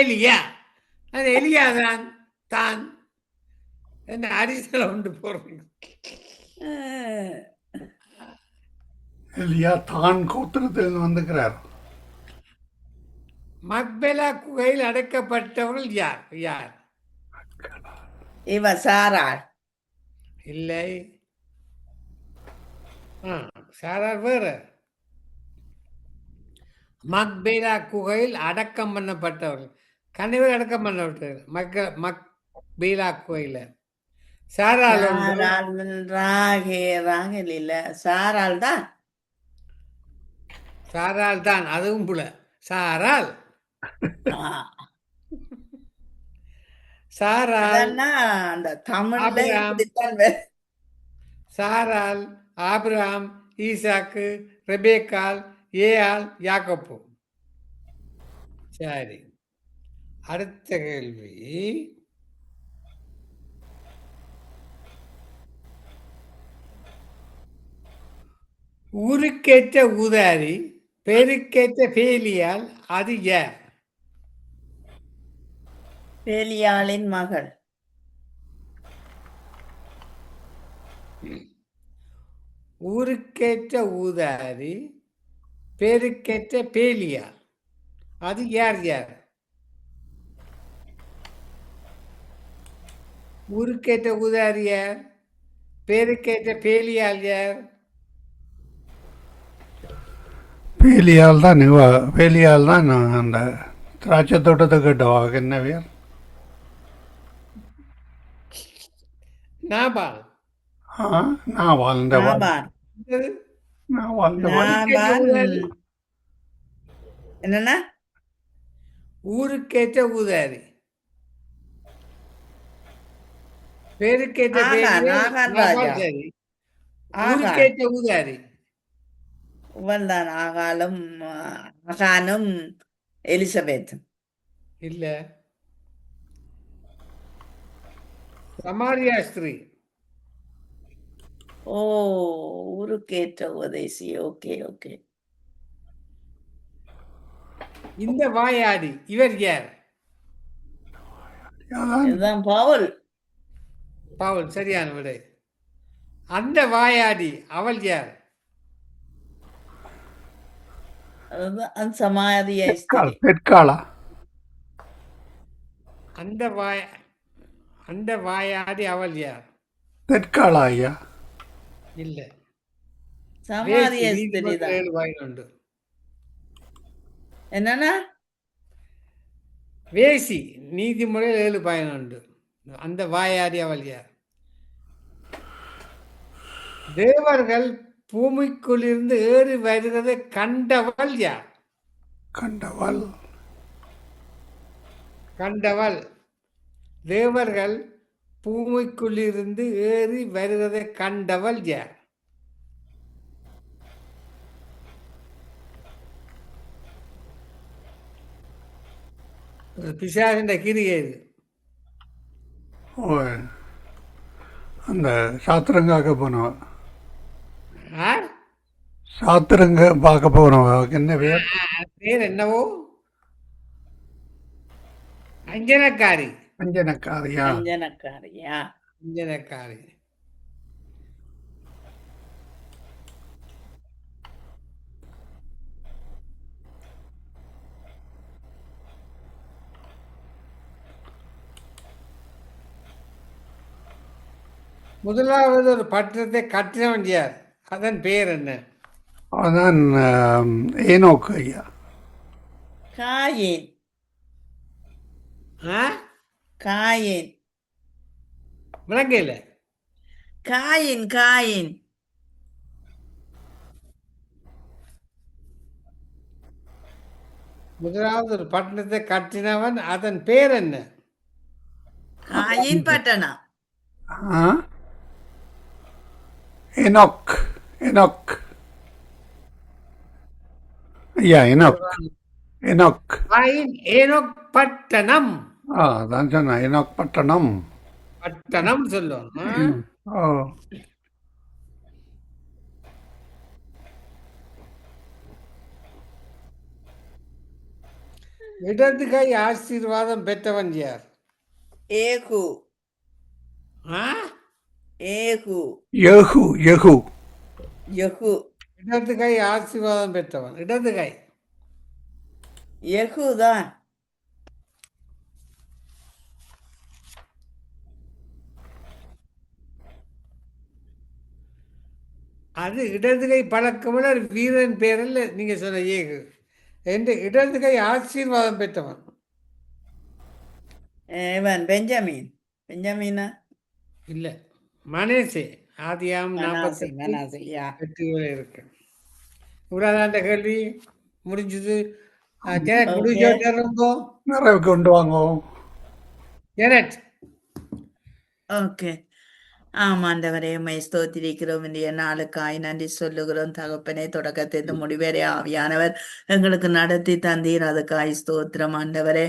எலியா அது எலியா தான். தான் என்ன அரிசல உண்டு போறீங்க? எலியா தான் கோத்திரத்திலிருந்து வந்துக்கிறார். மக்பெலா குகையில் அடைக்கப்பட்டவர்கள் யார்? யார்? இவ சாராள். இல்லை. சாரார் வேற. மக்பேலா குகையில் அடக்கம் பண்ணப்பட்டவர்கள். கனவில் அடக்கம் பண்ணப்பட்டவர்கள் மக்பேலா குகையில. சாராள் ராகேல் இல்ல, சாராள் தான். சாராள் தான், அதுவும் புல. சாராள் சாராள் அந்த தமிழ்ல ஆபிரகாம். இப்படித்தான் வரும். சாராள், ஆபிரகாம், ஈசாக்கு, ரெபேக்கால், ஏஆள், யாக்கோப்பு. சரி, அடுத்த கேள்வி. ஊருக்கேற்ற ஊதாரி, பெருக்கேற்ற பேலியால், அது யார்? பேலியாளின் மகள். ஊருக்கேற்ற ஊதாரி, பெருக்கேற்ற பேலியால், அது யார்? யார்? ஊருக்கேற்ற ஊதாரி யார்? பேருக்கேற்ற பேலியால் யார்? பேலியால் தான். பேலியால் தான் அந்த திராட்சை தோட்டத்தை கேட்டவாக. என்ன பேர்? நாபால். நான் வாழ்ந்த நாபால். நான் வாழ்ந்த நாபால். என்னன்னா ஊருக்கேற்ற ஊதாரி, பேருக்கேற்ற ஆகான், பேலியால், ஆகான் நாபால். ராஜா. சரி, ஆகான். ஊருக்கேற்ற ஊதாரி இவன்தான் ஆகானும் எலிசபெத்தும். இல்ல, சமாரியா ஸ்திரீ. ஓ, ஊருக்கேற்ற உபதேசி. Okay okay. இந்த வாயாடி இவர் யார்? இதுதான் பவுல். பவுல் சரியான விடை. அந்த வாயாடி அவள் யார்? அது சமாதிய ஸ்திரீ. பெட்காலா அந்த வாயாடி அவள் யார்? தெற்காலா ஐயா? இல்ல, சமாதிய வேசி. ஸ்திரீ நீதிமொழிகள் தான். 7:11. என்னன்னா வேசி நீதிமொழிகள் 7:11. அந்த வாயாடி அவள் யார்? தேவர்கள் பூமிக்குள்ளிருந்து ஏறி வருகிறதை கண்டவள் யார்? கண்டவள் கண்டவள். தேவர்கள் பூமிக்குள்ளிருந்து ஏறி வருகிறதை கண்டவள் யார்? பிசாசின் கிரியை இது. ஓ, அந்த சாத்திரங்காக்க போனவ, ஆ? சாத்திரங்க பார்க்க போனவ என்ன பேர்? பேர் என்னவோ? அஞ்சனக்காரி. அஞ்சனக்காரியா? அஞ்சனக்காரியா? அஞ்சனக்காரி. முதலாவது ஒரு பட்டணத்தை கட்டினவன் யார்? அதன் பெயர் என்ன? அதான் ஏனோக்கு ஐயா. காயின். ஆ? காயின். விளங்கல. காயின். காயின். முதலாவது ஒரு பட்டணத்தை கட்டினவன் அதன் பெயர் என்ன? காயின் பட்டணம். ஆ? எனோக். எனோக் ஐயா, எனோக். எனோக். காயின் ஏனோக் பட்டணம். அதான் சொன்னேன், எனோக் பட்டணம். பட்டணம் சொல்லுவோம். ஓ, இடது கை ஆசீர்வாதம் பெற்றவன் யார்? ஏகு. ஆ? ஏகு. யெகூ. யெகூ. யெகூ. இடது கை ஆசீர்வாதம் பெற்றவன். இடது கை. யெகூ தான். அது இடது கை பழக்கமுள்ள ஒரு வீரன் பேரில் நீங்க சொன்ன ஏகு என்று இடது கை ஆசீர்வாதம் பெற்றவன். இவன் பெஞ்சமின். பெஞ்சமினா? இல்ல, மனேசே. ஆதியாம் மனாசே. 48 மனாசேயா? 8 இருக்கு. இவ்வளவுதான் அந்த கேள்வி முடிஞ்சது. Janet okay. முடிஞ்சோ ரொம்ப. நிறைவு கொண்டு வாங்க. ஜெனட். ஓகே. ஆமாண்டவரே, உம்மை ஸ்தோத்திரிக்கிறோம். இன்றைய நாளுக்காய் நன்றி சொல்லுகிறோம் தகப்பனே. தொடக்கத்திலிருந்து முடிவரை ஆவியானவர் எங்களுக்கு நடத்தி தந்தீர், அதுக்காய் ஸ்தோத்திரம் ஆண்டவரே.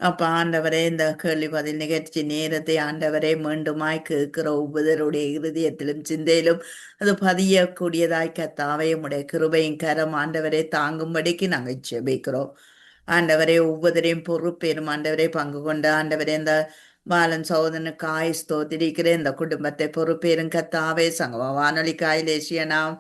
அப்பா ஆண்டவரே, இந்த கேள்வி பதில் நிகழ்ச்சி நேரத்தை ஆண்டவரே மீண்டுமாய் கேட்கிற ஒவ்வொருவருடைய இருதயத்திலும் சிந்தையிலும் அது பதியக்கூடியதாய் கத்தாவே உம்முடைய கிருபையின் கரம் ஆண்டவரே தாங்கும்படிக்கு நாங்கள் ஜெபிக்கிறோம். ஆண்டவரே, ஒவ்வொருவரையும் பொறுப்பேறும் ஆண்டவரே பங்கு கொண்ட ஆண்டவரே இந்த பாலன் சோதனுக்காய் ஸ்தோத்திரிக்கிறேன். இந்த குடும்பத்தை பொறுப்பேறும் கத்தாவே. சங்கம வானொலிக்காய் தேசியனாம்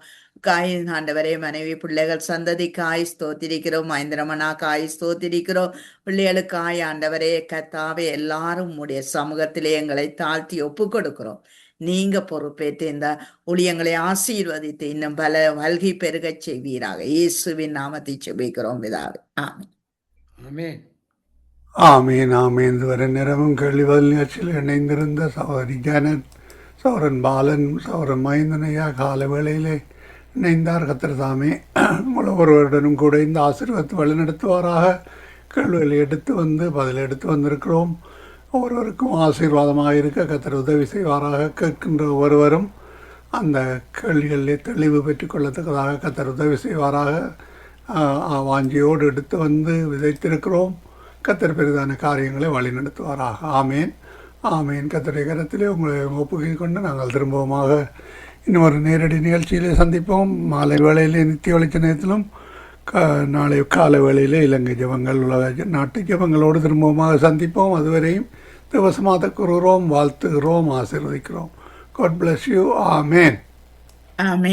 காய் ஆண்டவரே மனைவி பிள்ளைகள் சந்ததிக்காய் ஸ்தோத்திரிக்கிறோம். மகேந்திரமனா காய் ஸ்தோத்திரிக்கிறோம். பிள்ளைகளுக்காய் ஆண்டவரே கத்தாவே எல்லாரும் உடைய சமூகத்திலே எங்களை தாழ்த்தி ஒப்பு கொடுக்கிறோம். நீங்க பொறுப்பேற்று இந்த ஊழியங்களை ஆசீர்வதித்து இன்னும் பல வல்கி பெருகச் செய்வீராக. இயேசுவின் நாமத்தை செபிக்கிறோம் பிதாவே. ஆமென். ஆமென். ஆமீன். ஆமீன். இதுவரை நேரமும் கேள்வி பதில் நிகழ்ச்சியில் இணைந்திருந்த சகோதரி ஜானட், சௌரன் பாலன், சௌரன் மகேந்திரனையா கால வேளையிலே இணைந்தார். கர்த்தர் தாமே உங்களை ஒருவருடனும் கூட இந்த ஆசீர்வாதத்தை வழிநடத்துவாராக. கேள்விகளை எடுத்து வந்து பதில் எடுத்து வந்திருக்கிறோம். ஒவ்வொருவருக்கும் ஆசீர்வாதமாக இருக்க கர்த்தர் உதவி செய்வாராக. கேட்கின்ற ஒருவரும் அந்த கேள்விகளிலே தெளிவு பெற்றுக்கொள்ளத்தக்கதாக கர்த்தர் உதவி செய்வாராக. வாஞ்சியோடு எடுத்து வந்து விதைத்திருக்கிறோம். கர்த்தர் பெரிதான காரியங்களை வழிநடத்துவாராக. ஆமேன். ஆமேன். கர்த்தருடைய கரத்திலே உங்களை ஒப்புக்கொண்டு கொண்டு நாங்கள் திரும்பவுமாக இன்னொரு நேரடி நிகழ்ச்சியிலே சந்திப்போம். மாலை வேளையிலே நித்திய வெளிச்ச நேரத்திலும் நாளை காலை வேளையிலே இலங்கை ஜெபங்கள், உலக நாட்டு ஜெபங்களோடு திரும்பவுமாக சந்திப்போம். அதுவரையும் தேவசமாத கூறுகிறோம், வாழ்த்துகிறோம், ஆசீர்வதிக்கிறோம். God bless you. Amen. Amen.